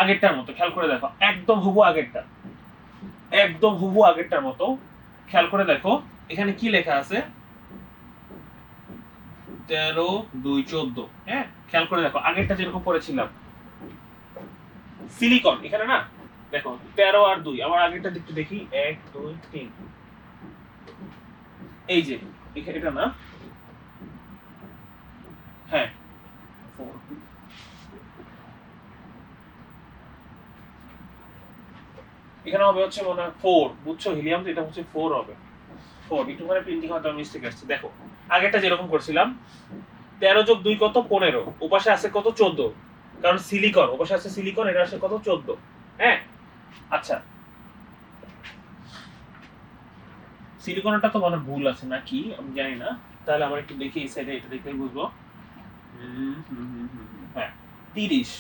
আগেরটার মতো খেয়াল করে দেখো, একদম হুবহু আগেরটার মতো খেয়াল করে দেখো। এখানে কি লেখা আছে? 13, 2, 14। হ্যাঁ, খেয়াল করে দেখো, আগেরটা যেরকম পড়েছিলাম সিলিকন, এখানে না দেখো 13 আর 2। আমার আগেরটা একটু দেখি, 1, 2, 3, এই যে এটা না, হ্যাঁ 4, এখানে হবে হচ্ছে মনে হয় 4, বুঝছো? হিলিয়াম তো, এটা হচ্ছে 4 হবে, 4। একটু করে প্রিন্টিং হয়তো মিস্টেক আসছে। দেখো, আগেরটা যেরকম করছিলাম 13 যোগ 2 কত, 15, ওপাশে আছে কত, 14, কারণ সিলিকন, ওপাশে আছে সিলিকন, এটা আছে কত, 14। হ্যাঁ, আচ্ছা, সিলিকনটা তো মানে ভুল আছে নাকি আমি জানি না, তাহলে আমরা একটু দেখি এই সাইডে, এটা দেখলেই বুঝবো। হ্যাঁ 30,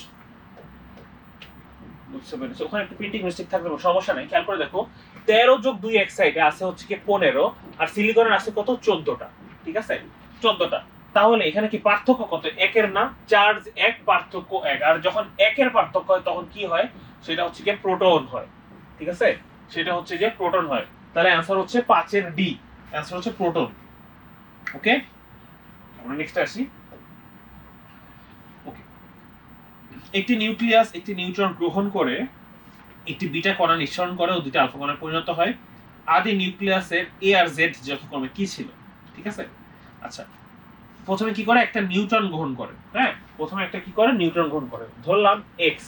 বুঝতে পেরেছো? ওখানে একটু প্রিন্টিং মিস্টেক থাকবে, সমস্যা নাই। খেয়াল করে দেখো, 13 যোগ 2 এক সাইডে আছে হচ্ছে কি 15, আর সিলিকনের আছে কত, 14টা। ঠিক আছে, 14টা। তাহলে এখানে কি পার্থক্য কত? একের না, চার্জ এক, পার্থক্য এক। আর যখন একের পার্থক্য হয় তখন কি হয়? সেটা হচ্ছে কি প্রোটন হয়। ঠিক আছে, সেটা হচ্ছে যে প্রোটন হয়। তাহলে অ্যান্সার হচ্ছে 5 এর ডি, অ্যান্সার হচ্ছে প্রোটন। ওকে, আমরা নেক্সট আসি। ওকে, একটি নিউক্লিয়াস একটি নিউট্রন গ্রহণ করে একটি বিটা কণা নিঃসরণ করে ও দুটি আলফা কণায় পরিণত হয়। আদি নিউক্লিয়াসের এ আর জেড যথাক্রমে কি ছিল? ঠিক আছে, আচ্ছা, প্রথমে কি করে, একটা নিউট্রন গ্রহণ করে। হ্যাঁ, প্রথমে একটা কি করে, নিউট্রন গ্রহণ করে। ধরলাম এক্স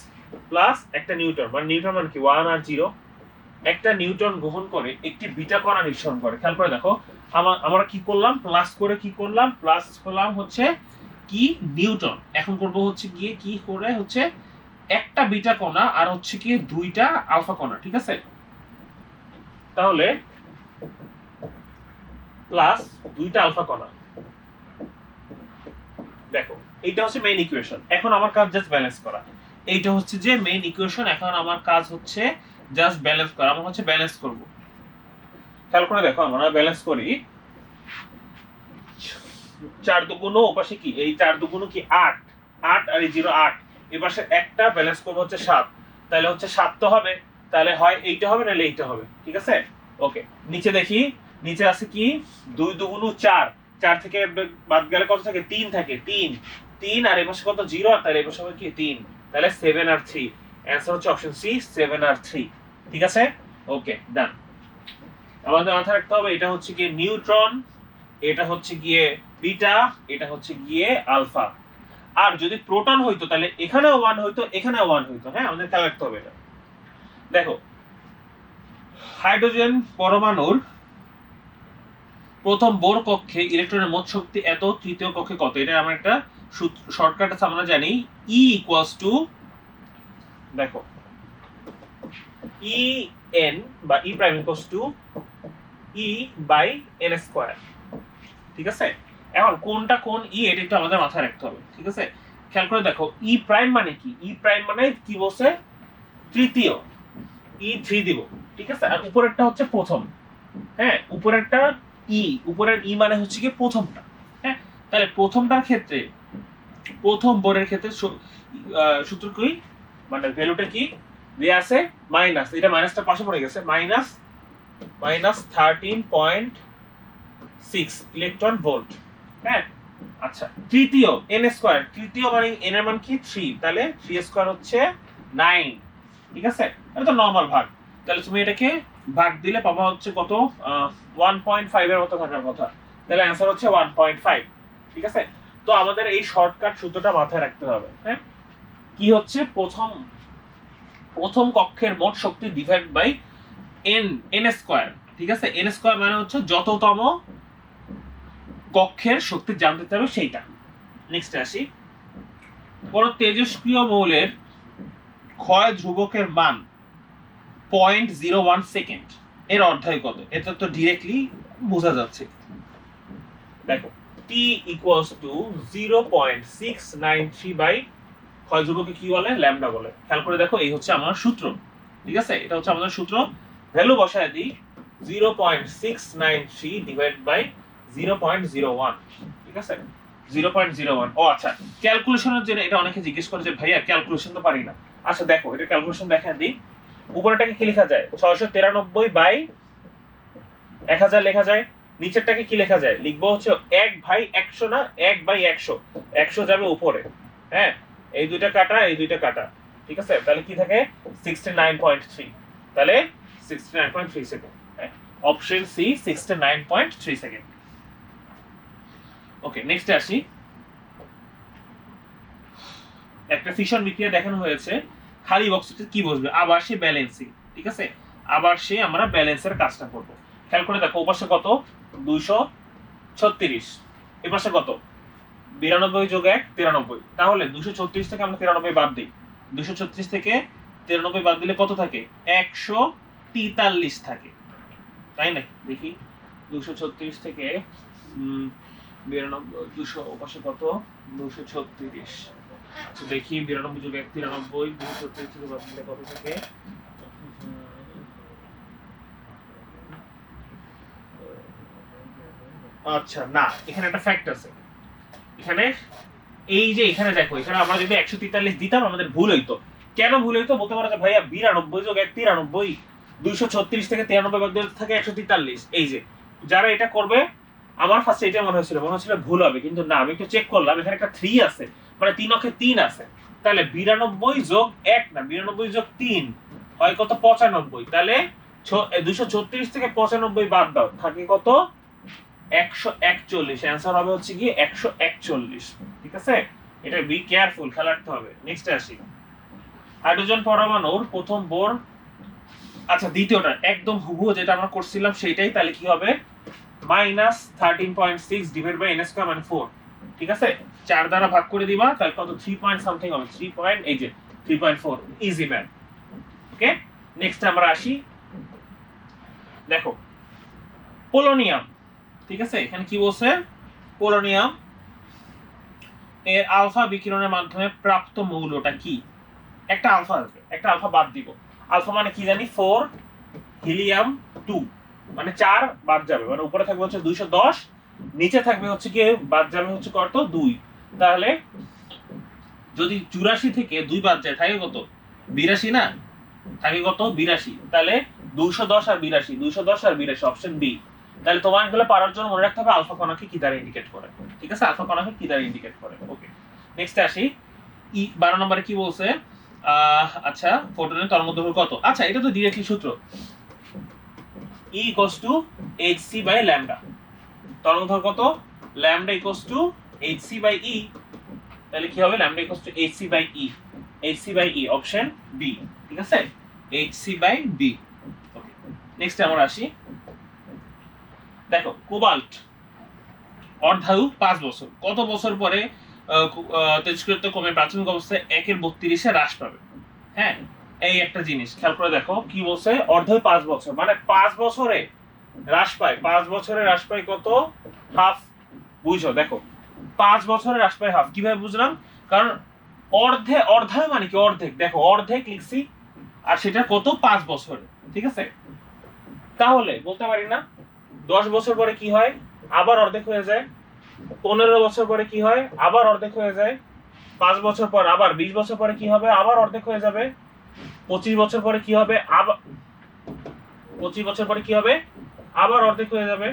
প্লাস একটা নিউট্রন, মানে নিউট্রন মানে কি 1 আর 0। একটা নিউট্রন গ্রহণ করে একটি বিটা কণা নিঃসরণ করে। খেয়াল করে দেখো, আমরা কি করলাম, প্লাস করে কি করলাম, প্লাস করলাম হচ্ছে কি নিউটন। এখন করব হচ্ছে গিয়ে কি করে, হচ্ছে একটা বিটা কণা আর হচ্ছে কি দুইটা আলফা কণা। ঠিক আছে, তাহলে প্লাস দুইটা আলফা কণা। দেখো, এইটা হচ্ছে মেইন ইকুয়েশন। এখন আমার কাজ জাস্ট ব্যালেন্স করা। এইটা হচ্ছে যে মেইন ইকুয়েশন, এখন আমার কাজ হচ্ছে জাস্ট ব্যালেন্স করা। আমরা হচ্ছে ব্যালেন্স করব। খেয়াল করে দেখো, আমরা ব্যালেন্স করি। 4 দুগুণ, ওপাশে কি, এই 4 দুগুণ কি 8, 8 আর এই 0, 8। এপাশে একটা ব্যালেন্স করব হচ্ছে 7, তাহলে হচ্ছে 7 তো হবে, তাহলে হয় এইটা হবে নাহলে এইটা হবে। ঠিক আছে, ওকে। নিচে দেখি, নিচে আছে কি 2 দুগুণ 4, 4 থেকে বাদ গেলে কত থাকে, 3 থাকে, 3 আর এপাশে কত, 0, আর তাহলে এপাশে হবে কি 3, তাহলে 7 আর 3। অ্যানসার হচ্ছে অপশন সি, 7 আর 3। ঠিক আছে, ওকে, ডান। আমাদের মাথায় রাখতে হবে, এটা হচ্ছে কি নিউট্রন, এটা হচ্ছে গিয়ে বিটা, এটা হচ্ছে গিয়ে আলফা। আর যদি প্রোটন হইতো তাহলে এখানেও 1 হইতো, এখানেও 1 হইতো। হ্যাঁ, আমাদের খেয়াল রাখতে হবে এটা। দেখো, হাইড্রোজেন পরমাণুর প্রথম বোর কক্ষে ইলেকট্রনের মোট শক্তি এত, তৃতীয় কক্ষে কত? এটা আমার একটা শর্টকাট আছে, আমরা জানি E ইকুয়ালস টু, দেখো En বা E prime equals to E/n²। ঠিক আছে, এখন কোনটা কোন ই, এটা একটু আমাদের মাথায় রাখতে হবে। ঠিক আছে, খেয়াল করে দেখো, ই প্রাইম মানে কি, ই প্রাইম মানে কি বলছে, তৃতীয়, E3 দিব। ঠিক আছে, আর উপরেরটা হচ্ছে প্রথম। হ্যাঁ, উপরেরটা ই, উপরের ই মানে হচ্ছে কি প্রথমটা। হ্যাঁ, তাহলে প্রথমটার ক্ষেত্রে, প্রথম বোরের ক্ষেত্রে সূত্র কি, মানে ভ্যালুটা কি দেয়া আছে, মাইনাস, এটা মাইনাসটা পাশে পড়ে গেছে, -13.6 ইলেকট্রন ভোল্ট। হ্যাঁ, আচ্ছা, তৃতীয় n², তৃতীয় মানে n এর মান কি 3, তাহলে 3² হচ্ছে 9। ঠিক আছে, এটা তো নরমাল ভাগ। তাহলে তুমি এটাকে ভাগ দিলে পাবা হচ্ছে কত, 1.5 এর মতো থাকার কথা। তাহলে অ্যানসার হচ্ছে 1.5। ঠিক আছে, তো আমাদের এই শর্টকাট সূত্রটা মাথায় রাখতে হবে। হ্যাঁ, কি হচ্ছে, প্রথম কক্ষের মোট শক্তি ডিভাইড বাই এন স্কয়ার, ঠিক আছে? এন স্কয়ার মানে হচ্ছে যততম কক্ষের শক্তি জানতে চাবে সেইটা। নেক্সট আসি, কোন তেজস্ক্রিয় মৌলের ক্ষয় ধ্রুবকের মান 0.01 সেকেন্ড এর অর্ধায় কত? এটা তো ডিরেক্টলি বোঝা যাচ্ছে। দেখো t ইকুয়ালস টু 0.693 বাই ক্ষয় ধ্রুবকে কি বলে? ল্যামডা বলে। খেয়াল করে দেখো, এই হচ্ছে আমার সূত্র, ঠিক আছে? এটা হচ্ছে আমাদের সূত্র। ভ্যালু বসায় দিই 0.693 ডিভাইড বাই 0.01, ঠিক আছে? 0.01। ও আচ্ছা, ক্যালকুলেশনের জন্য এটা অনেকে জিজ্ঞেস করে যে ভাইয়া ক্যালকুলেশন তো পারি না। আচ্ছা দেখো, এটা ক্যালকুলেশন দেখা দিই। উপরেরটাকে কি লেখা যায়? 693 বাই 1000 লেখা যায়। নিচেরটাকে কি লেখা যায়? লিখবো হচ্ছে 1 ভাই 100, না 1 বাই 100। 100 যাবে উপরে, হ্যাঁ, এই দুইটা কাটা, এই দুইটা কাটা, ঠিক আছে? তাহলে কি থাকে? 69.3। তাহলে 69.3 second. Option C 69.3 second. Okay, next আসি। একটা ফিশন বিক্রিয়া দেখানো হয়েছে, খালি বক্সটিতে কি বসবে? আবার সে ব্যালেন্সিং, ঠিক আছে? আবার সে আমরা ব্যালেন্সের কাজটা করব। খেয়াল করে দেখো, ওপাশে কত? 236, এপাশে কত? 92 যোগ 1 93। তাহলে 236 থেকে আমরা 93 বাদ দিই। 236 থেকে 93 বাদ দিলে কত থাকে? 143 থাকে, তাই না? দেখি 236 থেকে 92, 200 ওপাশে কত? 236। আচ্ছা দেখি, 92 যোগ 1 93, 236 থেকে বাদ দিলে কত থাকে? আচ্ছা না, এখানে একটা ফ্যাক্ট আছে। এখানে এই যে এখানে দেখো, এখানে আমরা যদি 143 দিতাম আমাদের ভুল হইতো। কেন ভুল হইতো? বলতে পারো যে ভাইয়া 92 যোগ 1 93, 236 থেকে 93 বাদ দিলে থাকে 143। এই যে যারা এটা করবে, আমার ফার্স্টে এটা মনে হচ্ছিল ভুল হবে, কিন্তু না, আমি একটু চেক করলাম, এখানে একটা 3 আছে, মানে 3 অক্ষে 3 আছে। তাহলে 92 যোগ 1 না, 92 যোগ 3 হয় কত? 95। তাহলে 236 থেকে 95 বাদ দাও, থাকে কত? 141। অ্যান্সার হবে হচ্ছে কি 141, ঠিক আছে? এটা বি কেয়ারফুল, খেয়াল রাখতে হবে। নেক্সট আসি, হাইড্রোজেন পরমাণুর প্রথম বোর, আচ্ছা দ্বিতীয়টা একদম হুবহু যেটা আমরা করছিলাম সেইটাই। তাহলে কি হবে? -13.6 ডিভাইড বাই n স্কয়ার মানে 4, ঠিক আছে? 4 দ্বারা ভাগ করে দিবা, তাহলে কত? 3 পয়েন্ট সামথিং হবে, 3 পয়েন্ট, এই যে 3.4। Easy man. ওকে, নেক্সট আমরা আসি। দেখো পোলোনিয়াম, ঠিক আছে? এখানে কি বলছে? পোলোনিয়াম এর আলফা বিকিরণের মাধ্যমে প্রাপ্ত মৌলটা কি? একটা আলফা আছে, একটা আলফা বাদ দিব। আলফা মানে কি জানি? 4 হিলিয়াম 2, মানে 4 বাদ যাবে, মানে উপরে থাকবে হচ্ছে 210, নিচে থাকবে হচ্ছে কি বাদ যাবে হচ্ছে কত? 2। তাহলে যদি 84 থেকে 2 বাদ যায় থাকে কত? 82 না? থাকে কত? 82। তাহলে 210 আর 82, 210 আর 82, অপশন বি। তাহলে তোমার এগুলো পারার জন্য মনে রাখতে হবে আলফা কণাকে কি দ্বারা ইন্ডিকেট করে, ঠিক আছে? আলফা কণাকে কি দ্বারা ইন্ডিকেট করে। ওকে, নেক্সট আসি। 12 নম্বরে কি বলছে? আচ্ছা, ফোটনের তরঙ্গদৈর্ঘ্য কত? আচ্ছা এটা তো ডিরেক্টলি সূত্র, E = hc বাই ল্যামডা। তরঙ্গদৈর্ঘ্য কত? Lambda = hc by e। তাহলে কি হবে? Lambda = hc by e, hc by e, option B, ঠিক আছে? hc by B. Okay, next আমরা আসি। দেখো কোবাল্ট অর্ধায়ু 5 বছর, কত বছর পরে তেজস্ক্রিয়তা কমে প্রাথমিক অবস্থায় 1/32 হ্রাস পাবে? হ্যাঁ, এই একটা জিনিস খেয়াল করে দেখো, কি বলছে? অর্ধায়ু 5 বছর, মানে 5 বছরে হ্রাস পায়। 5 বছরে হ্রাস পায় কত? হাফ। বুঝছো? দেখো 5 বছরে হ্রাস পায় হাফ। কিভাবে বুঝলাম? কারণ অর্ধায়ু মানে কি? অর্ধেক। দেখো অর্ধেক লিখছি, আর সেটা কত? 5 বছরে, ঠিক আছে? তাহলে বলতে পারি না 10 বছর পরে কি হয়? আবার অর্ধেক হয়ে যায়। 15 বছর পরে কি হয়? আবার অর্ধেক হয়ে যায়। 5 বছর পর আবার 20 বছর পরে কি হবে? আবার অর্ধেক হয়ে যাবে। 25 বছর পরে কি হবে? আবার 25 বছর পরে কি হবে? আবার অর্ধেক হয়ে যাবে,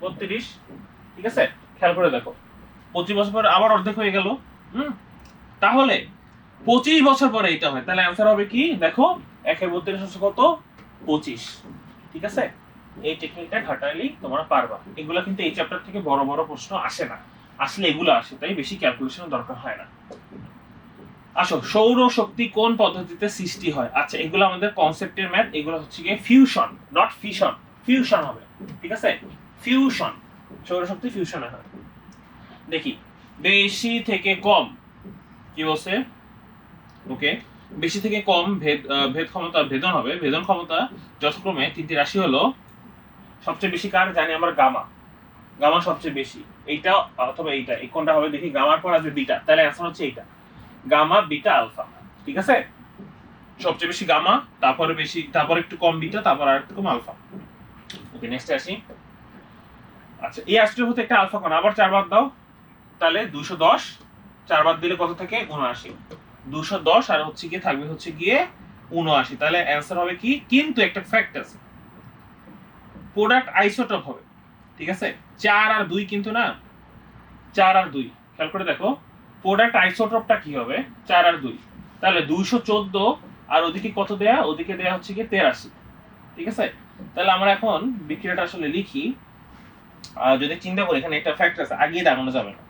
32, ঠিক আছে? খেয়াল করে দেখো 25 বছর পরে আবার অর্ধেক হয়ে গেল। তাহলে 25 বছর পরে এটা হয়, তাহলে অ্যান্সার হবে কি? দেখো 1/32 হচ্ছে কত? 25, ঠিক আছে? এই টেকনিকটা খাটাইলেই তোমরা পারবা। এগুলো কিন্তু এই চ্যাপ্টার থেকে বড় বড় প্রশ্ন আসে না, আসলে এগুলো আসে, তাই বেশি ক্যালকুলেশনের দরকার হয় না। আসো, সৌরশক্তি কোন পদ্ধতিতে সৃষ্টি হয়? আচ্ছা, এগুলো আমাদের কনসেপ্টের ম্যাথ, এগুলো হচ্ছে গিয়ে ফিউশন, নট ফিশন। ফিউশন হবে, ঠিক আছে? ফিউশন, সৌরশক্তি ফিউশনে হয়। দেখি, বেশি থেকে কম কি বলছে? ওকে, বেশি থেকে কম ভেদ ক্ষমতা ভেদন হবে। ভেদন ক্ষমতা যথাক্রমে তিনটি রাশি হলো, সবচেয়ে বেশি কার জানি আমরা? গামা। গামা সবচেয়ে বেশি, এইটা অথবা এইটা, এই কোনটা হবে দেখি? গামার পর আসবে বিটা, তাহলে অ্যান্সার হচ্ছে এইটা, গামা বিটা আলফা। ঠিক আছে, সবচেয়ে বেশি গামা, তারপরে বেশি, তারপর একটু কম বিটা, তারপর আর একটু কম আলফা। ওকে, নেক্সট আসি। আচ্ছা, এই রাশিটির হতে একটা আলফা কোণ, আবার 4 বাদ দাও, তাহলে 210, 4 বাদ দিলে কত থাকে? 79। 210 আর হচ্ছে গিয়ে থাকবে হচ্ছে গিয়ে 79, তাহলে অ্যান্সার হবে কি? কিন্তু একটা ফ্যাক্ট আছে, প্রোডাক্ট আইসোটোপ হবে। ঠিক আছে, 4 আর 2 কিন্তু না, 4 আর 2 খেয়াল করে দেখো, প্রোডাক্ট আইসোটোপটা কি হবে? 4 আর 2, তাহলে 214 আর ওদিকে কত দেয়া? ওদিকে দেয়া হচ্ছে গিয়ে 83। ঠিক আছে, তাহলে আমরা এখন বিক্রিয়াটা আসলে লিখি। যদি চিন্তা করি, এখানে একটা ফ্যাক্ট আছে, আগেই দাগানো যাবে না,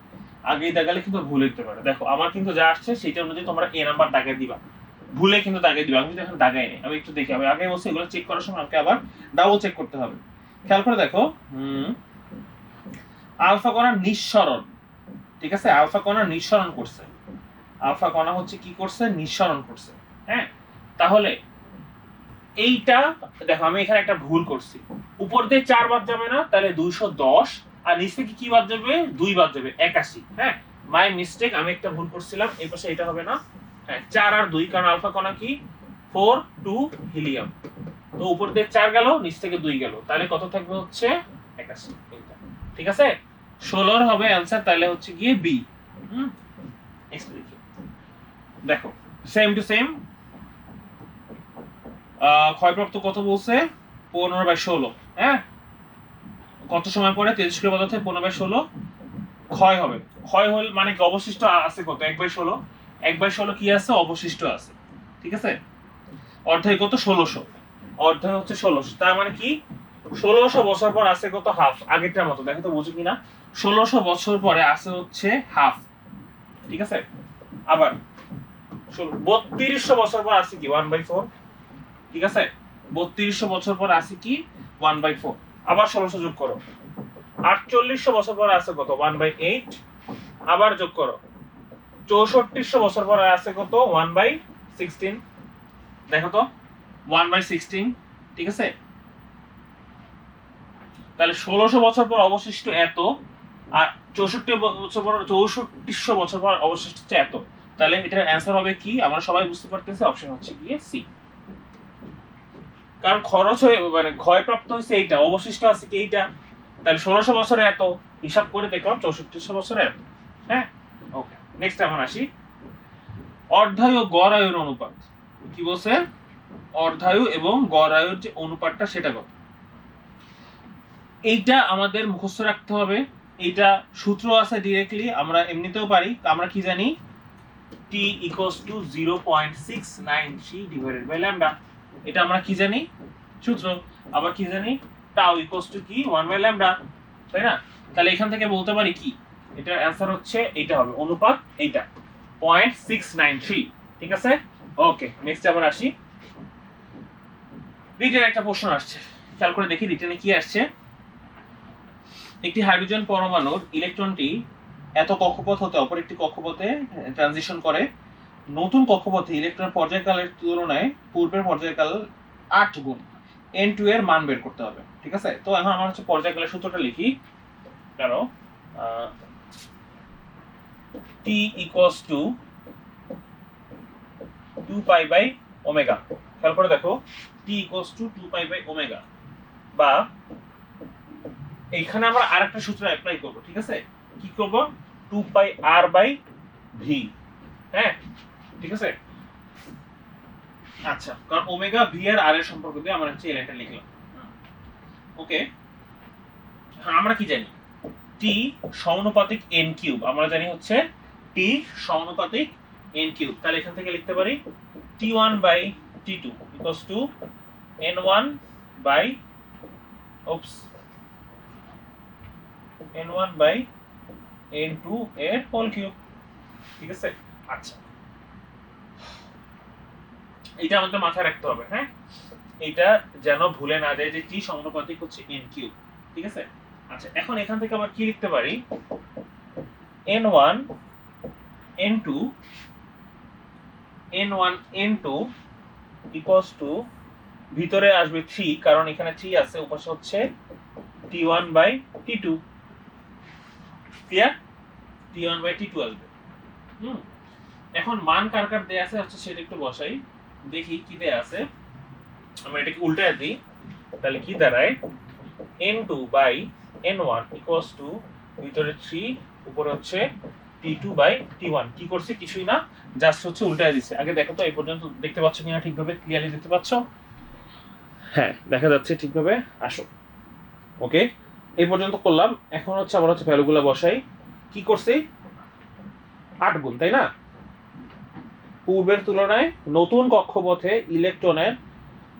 আগেই দাগালে কিন্তু ভুল হতে পারে। দেখো, আমার কিন্তু যা আসছে সেটা অনুযায়ী তোমরা এ নাম্বার দাগে দিবা, ভুলে কিন্তু দাগে দিবা। আমি কিন্তু এখন দাগাই নেই, আমি একটু দেখি, আমি আগে বলছি এগুলো চেক করার সময় আমাকে আবার ডাবল চেক করতে হবে। খেয়াল করে দেখো, আলফা কণা নিঃসরণ, ঠিক আছে, আলফা কণা নিঃসরণ করছে, আলফা কণা হচ্ছে কি করছে? নিঃসরণ করছে। হ্যাঁ, তাহলে এইটা দেখো, আমি এখানে একটা ভুল করছি, উপর দিয়ে 4 বাদ যাবে না, তাহলে 210, আর নিচ থেকে কি বাদ যাবে? 2 বাদ যাবে, 81। হ্যাঁ, মাই মিস্টেক, আমি একটা ভুল করছিলাম, এই পাশে এটা হবে না। হ্যাঁ, 4 আর 2, কারণ আলফা কণা কি? 4 2 হিলিয়াম, তো উপর দিয়ে 4 গেল, নিচ থেকে 2 গেল, তাহলে কত থাকবে? হচ্ছে 81। ঠিক আছে, 16 হবে অ্যান্সার, তাহলে হচ্ছে গিয়ে বি। দেখো, সেম টু সেম, ক্ষয়প্রাপ্ত কত বলছে? 15/16। হ্যাঁ, কত সময় পরে তেজস্ক্রিয় পদার্থে 15/16 ক্ষয় হবে? ক্ষয় হল মানে কি? অবশিষ্ট আছে কত? 1/16। 1/16 কি আছে? অবশিষ্ট আছে। ঠিক আছে, অর্ধেক কত? 1600। অর্ধেক হচ্ছে 1600, তার মানে কি? 1600 বছর পর আছে কত? হাফ। আগেরটার মতো, দেখো তো বুঝো কিনা। 1600 বছর পরে আছে হচ্ছে হাফ। ঠিক আছে, আবার 3200 বছর পর আছে কি? 1/4। ঠিক আছে, 3200 বছর পর আছে কি? 1/4। আবার 1600 যোগ করো, 4800 বছর পর আছে কত? 1/8। আবার যোগ করো, 6400 বছর পর আছে কত? 1/16। দেখো তো, 1/16। ঠিক আছে, তাহলে 1600 বছর পর অবশিষ্ট এত, আর 6400 বছর পর অবশিষ্ট হচ্ছে এত, তাহলে এটার অ্যান্সার হবে কি? আমরা সবাই বুঝতে পারতেছি, অপশন হচ্ছে গিয়ে সি। কারণ খরচ হয়ে মানে ক্ষয়প্রাপ্ত হয়েছে এইটা, অবশিষ্ট আছে কি এইটা, তাহলে 1600 বছরে এত, হিসাব করে দেখলাম 6400 বছরে এত। হ্যাঁ, ওকে, নেক্সট এখন আসি। অর্ধায়ু ও গড় আয়ুর অনুপাত কি বলছে? অর্ধায়ু এবং গড় আয়ুর যে অনুপাতটা, সেটা কত? এইটা আমাদের মুখস্থ রাখতে হবে। এইটা সূত্র আছে ডিরেক্টলি, আমরা এমনিতেও পারি। আমরা কি জানি? t = 0.693 ডিভাইডেড বাই ল্যামডা, এটা আমরা কি জানি? সূত্র। আবার কি জানি? টাউ = কি? 1 বাই ল্যামডা, তাই না? তাহলে এখান থেকে বলতে পারি কি? এটার অ্যান্সার হচ্ছে এইটা হবে, অনুপাত এইটা 0.693। ঠিক আছে, ওকে, নেক্সট আবার আসি। রিটেন একটা প্রশ্ন আসছে, খেয়াল করে দেখি রিটেনে কি আসছে। একটি হাইড্রোজেন পরমাণুর ইলেকট্রনটি এত কক্ষপথ হতে অপর একটি কক্ষপথে ট্রানজিশন করে। নতুন কক্ষপথে ইলেকট্রন পর্যায়কালের তুলনায় পূর্বের পর্যায়কাল 8 গুণ। n2 এর মান বের করতে হবে। ঠিক আছে, তো এখন আমরা হচ্ছে পর্যায়কালের সূত্রটা লিখি। কারো t = 2π/ওমেগা। খেয়াল করে দেখো, t = 2π/ওমেগা, বা এইখানে আমরা আরেকটা সূত্র অ্যাপ্লাই করব। ঠিক আছে, কি করব? 2πr/v। হ্যাঁ, ঠিক আছে, আচ্ছা, কারণ ওমেগা ভি আর আর এর সম্পর্ক দিয়ে আমরা হচ্ছে এই লাইনটা লিখলাম। ওকে, আমরা কি জানি? t সমানুপাতিক n3। আমরা জানি হচ্ছে t সমানুপাতিক n3। তাহলে এখান থেকে লিখতে পারি t1/t2 = n1/n2 এর হোল কিউব। ঠিক আছে, আচ্ছা, এটা আমাদের মাথায় রাখতে হবে, হ্যাঁ, এটা যেন ভুলে না যায় যে টি সমানুপাতিক হচ্ছে এন কিউব, ঠিক আছে। আচ্ছা, এখন এখান থেকে আবার কি লিখতে পারি, n1 n2 n1 n2 equals to, ভিতরে আসবে 3 কারণ এখানে 3 আছে, উপরে হচ্ছে t1 by t2, clear, t1 by t2 আসবে। এখন মান কার কার দেয়া আছে হচ্ছে সেটা একটু বসাই, দেখি কি দেয়া আছে। আমরা এটাকে উল্টায় দিই, তাহলে কি দাঁড়ায়, n2 by n1 equals two ভিতরে 3, উপরে হচ্ছে t2 বাই t1। কি করছে, কিছুই না, জাস্ট হচ্ছে উল্টায় দিছে। আগে দেখো তো এই পর্যন্ত দেখতে পাচ্ছ কিনা, ঠিকভাবে ক্লিয়ারলি দেখতে পাচ্ছ? হ্যাঁ, দেখা যাচ্ছে ঠিকভাবে, আসো। ওকে, এই পর্যন্ত করলাম। এখন হচ্ছে আমরা হচ্ছে ভ্যালুগুলো বসাই। কি করছি, 8 গুণ, তাই না? পূর্বের তুলনায় নতুন কক্ষপথে ইলেকট্রনের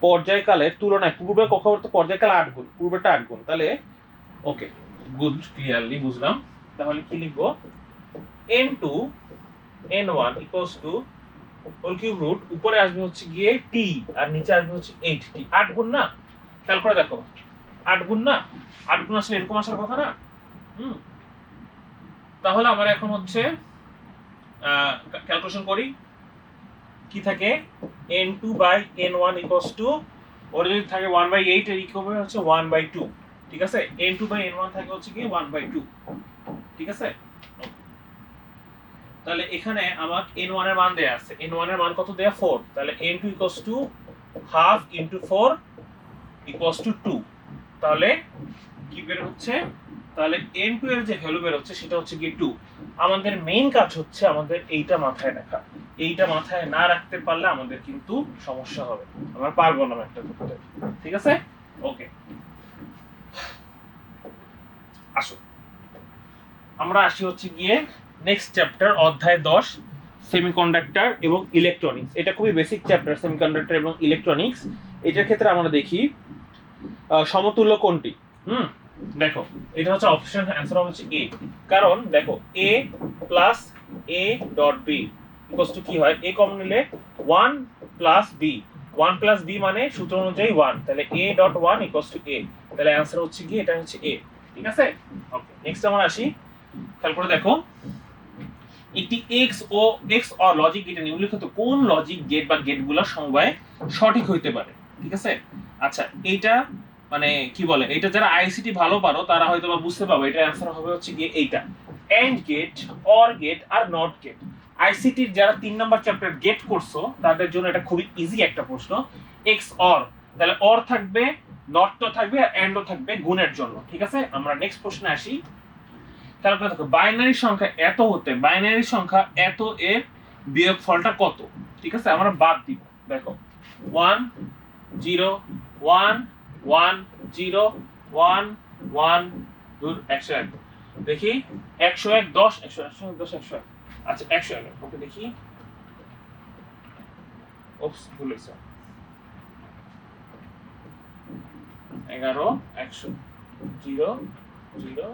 পর্যায়কালের তুলনায় পূর্বের কক্ষপথে পর্যায়কাল 8 গুণ, পূর্বেরটা 8 গুণ। তাহলে ওকে, গুড, ক্লিয়ারলি বুঝলাম। তাহলে কি লিখবো, n2 n1 equals to whole cube root, উপরে আসবে হচ্ছে গিয়ে t আর নিচে আসবে হচ্ছে 8t। 8 গুণ না, খেয়াল করে দেখো, 8 গুণ না, 8 গুণ আসলে এরকম আসার কথা না। তাহলে আমরা এখন হচ্ছে ক্যালকুলেশন করি, কি থাকে, n2 by n1 equals two, ওর যদি থাকে 1/8 এর ইকুয়াল হচ্ছে 1/2, ঠিক আছে। n2 বাই n1 থাকে হচ্ছে কি 1/2, ঠিক আছে। তাহলে এখানে আমাকে n1 এর মান দেয়া আছে, n1 এর মান কত দেয়া, 4। তাহলে n2 equals to half into 4 equals to 2। তাহলে কি বের হচ্ছে, তাহলে n2 এর যে ভ্যালু বের হচ্ছে সেটা হচ্ছে কি 2। আমাদের মেইন কাজ হচ্ছে আমাদের এইটা মাথায় রাখা। এইটা মাথায় না রাখতে পারলে আমাদের কিন্তু সমস্যা হবে, আমরা পারবো না একটা করতে, ঠিক আছে। ওকে, আসো আমরা আসি হচ্ছে গিয়ে নেক্সট চ্যাপ্টার, অধ্যায় 10, সেমিকন্ডাক্টর এবং ইলেকট্রনিক্স। এটা খুবই বেসিক চ্যাপ্টার, সেমিকন্ডাক্টর এবং ইলেকট্রনিক্স। এটার ক্ষেত্রে আমরা দেখি সমতুল্য কোনটি। দেখো, এটা হচ্ছে অপশন, অ্যান্সার হচ্ছে এ। কারণ দেখো, a plus a dot b equals to কি হয়, a কমন নিলে 1 প্লাস b, 1 প্লাস b মানে সূত্র অনুযায়ী 1, তাহলে a dot 1 equals to a। তাহলে অ্যান্সার হচ্ছে কি, এটা হচ্ছে a, ঠিক আছে। ওকে, নেক্সট আমরা আসি, খেয়াল করে দেখো, একটি এক্স অর লজিক গেটে নিম্নলিখিত কোন লজিক গেট বা গেটগুলোর সমবায় সঠিক হইতে পারে, ঠিক আছে। আচ্ছা, এইটা মানে কি বলে, এটা যারা আইসিটি ভালো পারো তারা হয়তো বা বুঝতে পারবে, এটা অ্যান্সার হবে হচ্ছে গিয়ে এইটা, এন্ড গেট, অর গেট আর নট গেট। আইসিটির যারা 3 নাম্বার চ্যাপ্টার গেট করছো তাদের জন্য এটা খুবই ইজি একটা প্রশ্ন, এক্স অর, তাহলে অর থাকবে, নট তো থাকবে, আর এন্ডও থাকবে গুণের জন্য, ঠিক আছে। আমরা নেক্সট প্রশ্নে আসি। তাহলে দেখো, বাইনারি সংখ্যা এত হতে, বাইনারি সংখ্যা এত এর বিয়োগফলটা কত, ঠিক আছে। আমরা বাদ দিব, দেখো 1 0 1 1 0 1 1 2 101, দেখি 101 10 101 10 101, আচ্ছা 101, ওকে দেখি, ওপস ভুল হয়েছে, 11 100 0 0।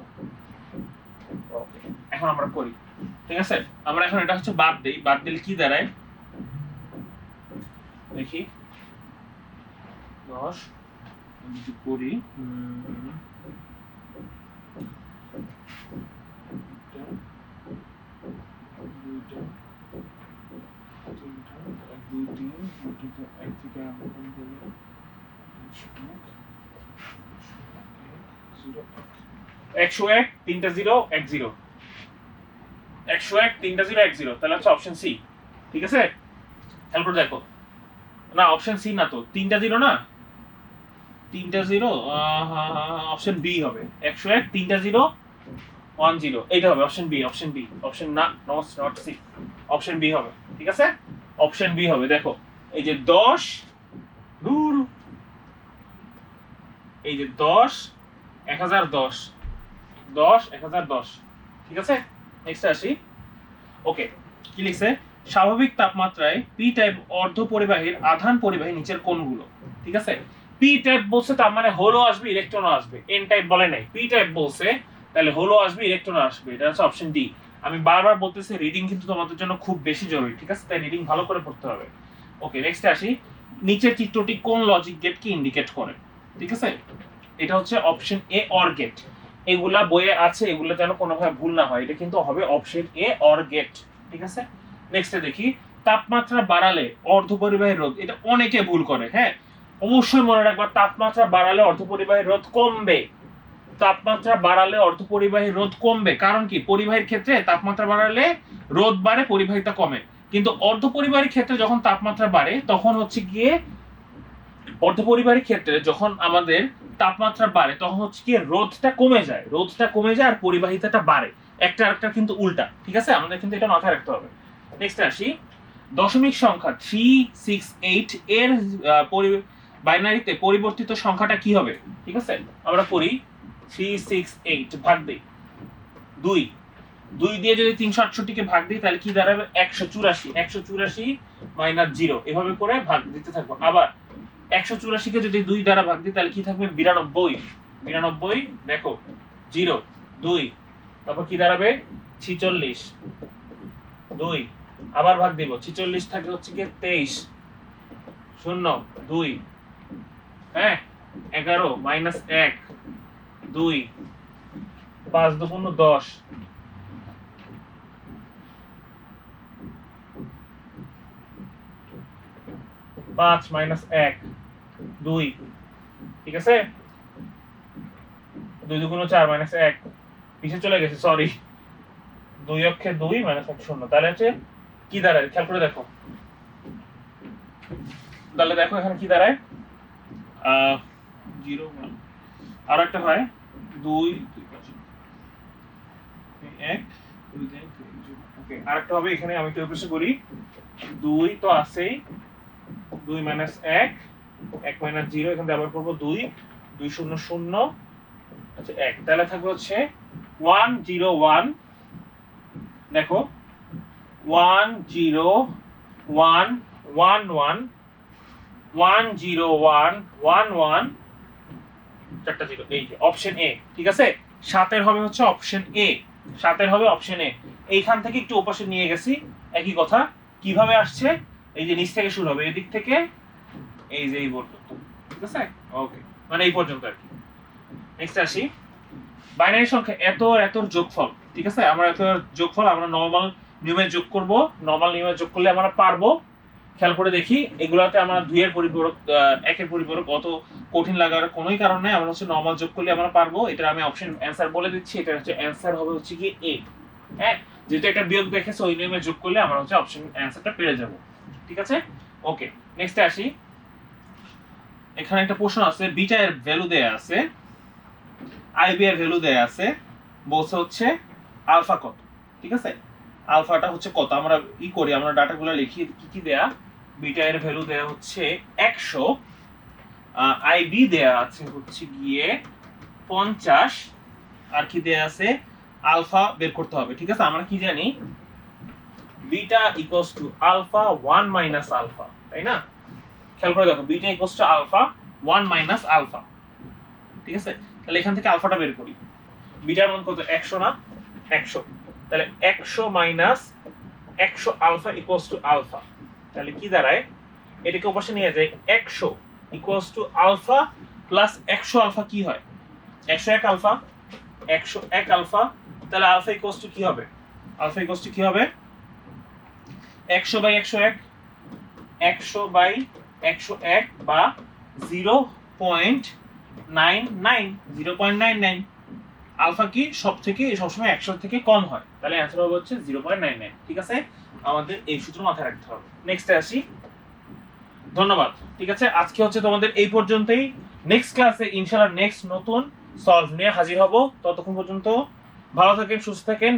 ওকে, এখন আমরা করি, ঠিক আছে। আমরা এখন এটা হচ্ছে বাদ দেই, বাদ দিলে কি দাঁড়ায় দেখি, 10 যদি করি, একশো এক 3টা 0 1 0, 101 3টা 0 1 0, তাহলে হচ্ছে অপশন সি, ঠিক আছে। খেয়াল করে দেখো, না অপশন সি না তো, 3টা 0 না, 3টা 0, অপশন বি হবে, 101 3টা 0 1 0, এইটা হবে option B, option B, option না, নট সি, অপশন বি হবে, ঠিক আছে। অপশন বি হবে, দেখো এই যে 10 দূর, এই যে 10 1010 10 1010, ঠিক আছে। নেক্সট আসি, ওকে, কি লিখছে, স্বাভাবিক তাপমাত্রায় পি টাইপ অর্ধ পরিবাহীর আধান পরিবাহী নিচের কোনগুলো, ঠিক আছে। পি টাইপ বলছে তার মানে হোলও আসবে ইলেকট্রনও আসবে, এন টাইপ বলে নাই, পি টাইপ বলছে তাহলে হোলও আসবে ইলেকট্রনও আসবে, এটা হচ্ছে অপশন ডি। আমি বারবার বলতেছি রিডিং কিন্তু তোমাদের জন্য খুব বেশি জরুরি, ঠিক আছে, তাই রিডিং ভালো করে পড়তে হবে। ওকে, নেক্সট আসি, নিচের চিত্রটি কোন লজিক গেটকে ইন্ডিকেট করে? ঠিক আছে, এটা হচ্ছে অপশন এ অর গেট। এগুলা বইয়ে আছে, এগুলো যেন কোনোভাবে ভুল না হয়, এটা কিন্তু হবে অপশন এ অর গেট। ঠিক আছে, নেক্সটে দেখি, তাপমাত্রা বাড়ালে অর্ধপরিবাহী রোধ, এটা অনেকে ভুল করে। হ্যাঁ, অবশ্যই মনে রাখবা, তাপমাত্রা বাড়ালে অর্ধপরিবাহী রোধ কমবে। তাপমাত্রা বাড়ালে অর্ধপরিবাহী রোধ কমবে, কারণ কি, পরিবাহীর ক্ষেত্রে তাপমাত্রা বাড়ালে রোধ বাড়ে, পরিবাহিতা কমে। কিন্তু অর্ধপরিবাহীর ক্ষেত্রে যখন তাপমাত্রা বাড়ে তখন হচ্ছে গিয়ে, অর্ধপরিবাহীর ক্ষেত্রে যখন আমাদের তাপমাত্রা বাড়ে তখন হচ্ছে কি রোধটা কমে যায়, আর পরিবাহিতাটা বাড়ে। একটা আরেকটা কিন্তু উল্টা। ঠিক আছে, আমাদের কিন্তু এটা মাথায় রাখতে হবে। নেক্সট আসি, দশমিক সংখ্যা 368 এর বাইনারিতে পরিবর্তিত সংখ্যাটা কি হবে? ঠিক আছে, আমরা করি 368 ভাগ দিই 2 দিয়ে যদি 368 কে ভাগ দিই তাহলে কি দাঁড়াবে? 184 মাইনাস 0, এভাবে করে ভাগ দিতে থাকবো। আবার 184 কে যদি 2 দ্বারা ভাগ দিই তাহলে কি থাকবে? 92 দেখো 0 2, তারপর কি দাঁড়াবে? 46 2, আবার ভাগ দিব, 46 থাকে হচ্ছে কি 23 0 2, হ্যাঁ 11 মাইনাস 1 2, 5 দুগুণ 10, 5 মাইনাস 1 2। ঠিক আছে, 2 দুগুণ 4 মাইনাস 1, পিছিয়ে চলে গেছে, সরি, 2 অক্ষে 2 মাইনাস 1 0। তাহলে হচ্ছে কি দাঁড়ায়? খেয়াল করে দেখো, তাহলে দেখো এখানে কি দাঁড়ায়? 0 1, আর একটা হয় 2 1 2 3 ওকে, আরেকটা হবে এখানে, আমি একটু অভ্যাস করি, 2 তো আছেই, 2 মাইনাস 1 1 মাইনাস 0, এখানে ব্যবহার করব 2 2 0 0, আচ্ছা 1, তাহলে থাকবে হচ্ছে 1 0 1, দেখো 1 0 1 1 1 1 0 1 1 1, চারটা 0, এই যে অপশন এ। ঠিক আছে, 7 এর হবে হচ্ছে অপশন এ, 7 এর হবে অপশন এ। এইখান থেকে একটু ওপাশে নিয়ে গেছি, একই কথা। কিভাবে আসছে? এই যে নিচ থেকে শুরু হবে, এদিক থেকে এই যে এই পর্যন্ত। ঠিক আছে, ওকে, মানে এই পর্যন্ত আর কি। নেক্সট আসি, বাইনারি সংখ্যা এত আর এতর যোগফল। ঠিক আছে, আমরা এত যোগফল আমরা নরমাল নিয়মে যোগ করব, নরমাল নিয়মে যোগ করলে আমরা পারবো। খেয়াল করে দেখি, এগুলাতে আমরা 2 এর পরিপূরক 1 এর পরিপূরক অত কঠিন লাগার কোনোই কারণ নেই, আমরা হচ্ছে নরমাল যোগ করলে আমরা পারবো। এটা আমি অপশন অ্যানসার বলে দিচ্ছি, এটা হচ্ছে অ্যানসার হবে হচ্ছে কি এ। হ্যাঁ, যেহেতু একটা বিয়োগ দেখেছে, ওই নিয়মে যোগ করলে আমরা হচ্ছে অপশন অ্যানসারটা পেয়ে যাব। ঠিক আছে, ওকে, নেক্সটে আসি। এখানে একটা প্রশ্ন আছে, বিটা এর ভ্যালু দেয়া আছে, আইবি এর ভ্যালু দেয়া আছে, বলছে হচ্ছে আলফা কত। ঠিক আছে, আলফাটা হচ্ছে কত, আমরা করি, আমরা ডাটাগুলো লিখি, কি কি দেয়া। বিটা এর ভ্যালু দেয়া হচ্ছে 100, আইবি দেয়া আছে হচ্ছে গিয়ে 50, আর কি দেয়া আছে? আলফা বের করতে হবে। ঠিক আছে, আমরা কি জানি? Beta equals to alpha 1 minus alpha, তাই না? খেয়াল করে দেখো, beta equals to alpha 1 minus alpha. ঠিক আছে, তাহলে এখান থেকে আলফাটা বের করি। বিটার মান কত? 100 না? 100, তাহলে 100 minus 100 alpha equals to alpha, তাহলে কি দাঁড়ায়? এটাকে ওপাশে নিয়ে যাই, 100 equals to alpha plus 100 alpha কি হয়? 101 আলফা, 101 আলফা, তাহলে আলফা ইকুয়ালস টু কি হবে? আলফা ইকুয়ালস টু কি হবে? 100 বাই 101, 100 বাই 101 বা 0.99, আলফা কি সবসময় 100 থেকে কম হয়, তাহলে অ্যানসার হবে হচ্ছে 0.99। ঠিক আছে, আমাদের এই সূত্র মাথায় রাখতে হবে। নেক্সটে আসি, ধন্যবাদ। ঠিক আছে, আজকে হচ্ছে তোমাদের এই পর্যন্তই। নেক্সট ক্লাসে ইনশাআল্লাহ নেক্সট নতুন সলভ নিয়ে হাজির হব। ততক্ষণ পর্যন্ত ভালো থাকেন, সুস্থ থাকেন।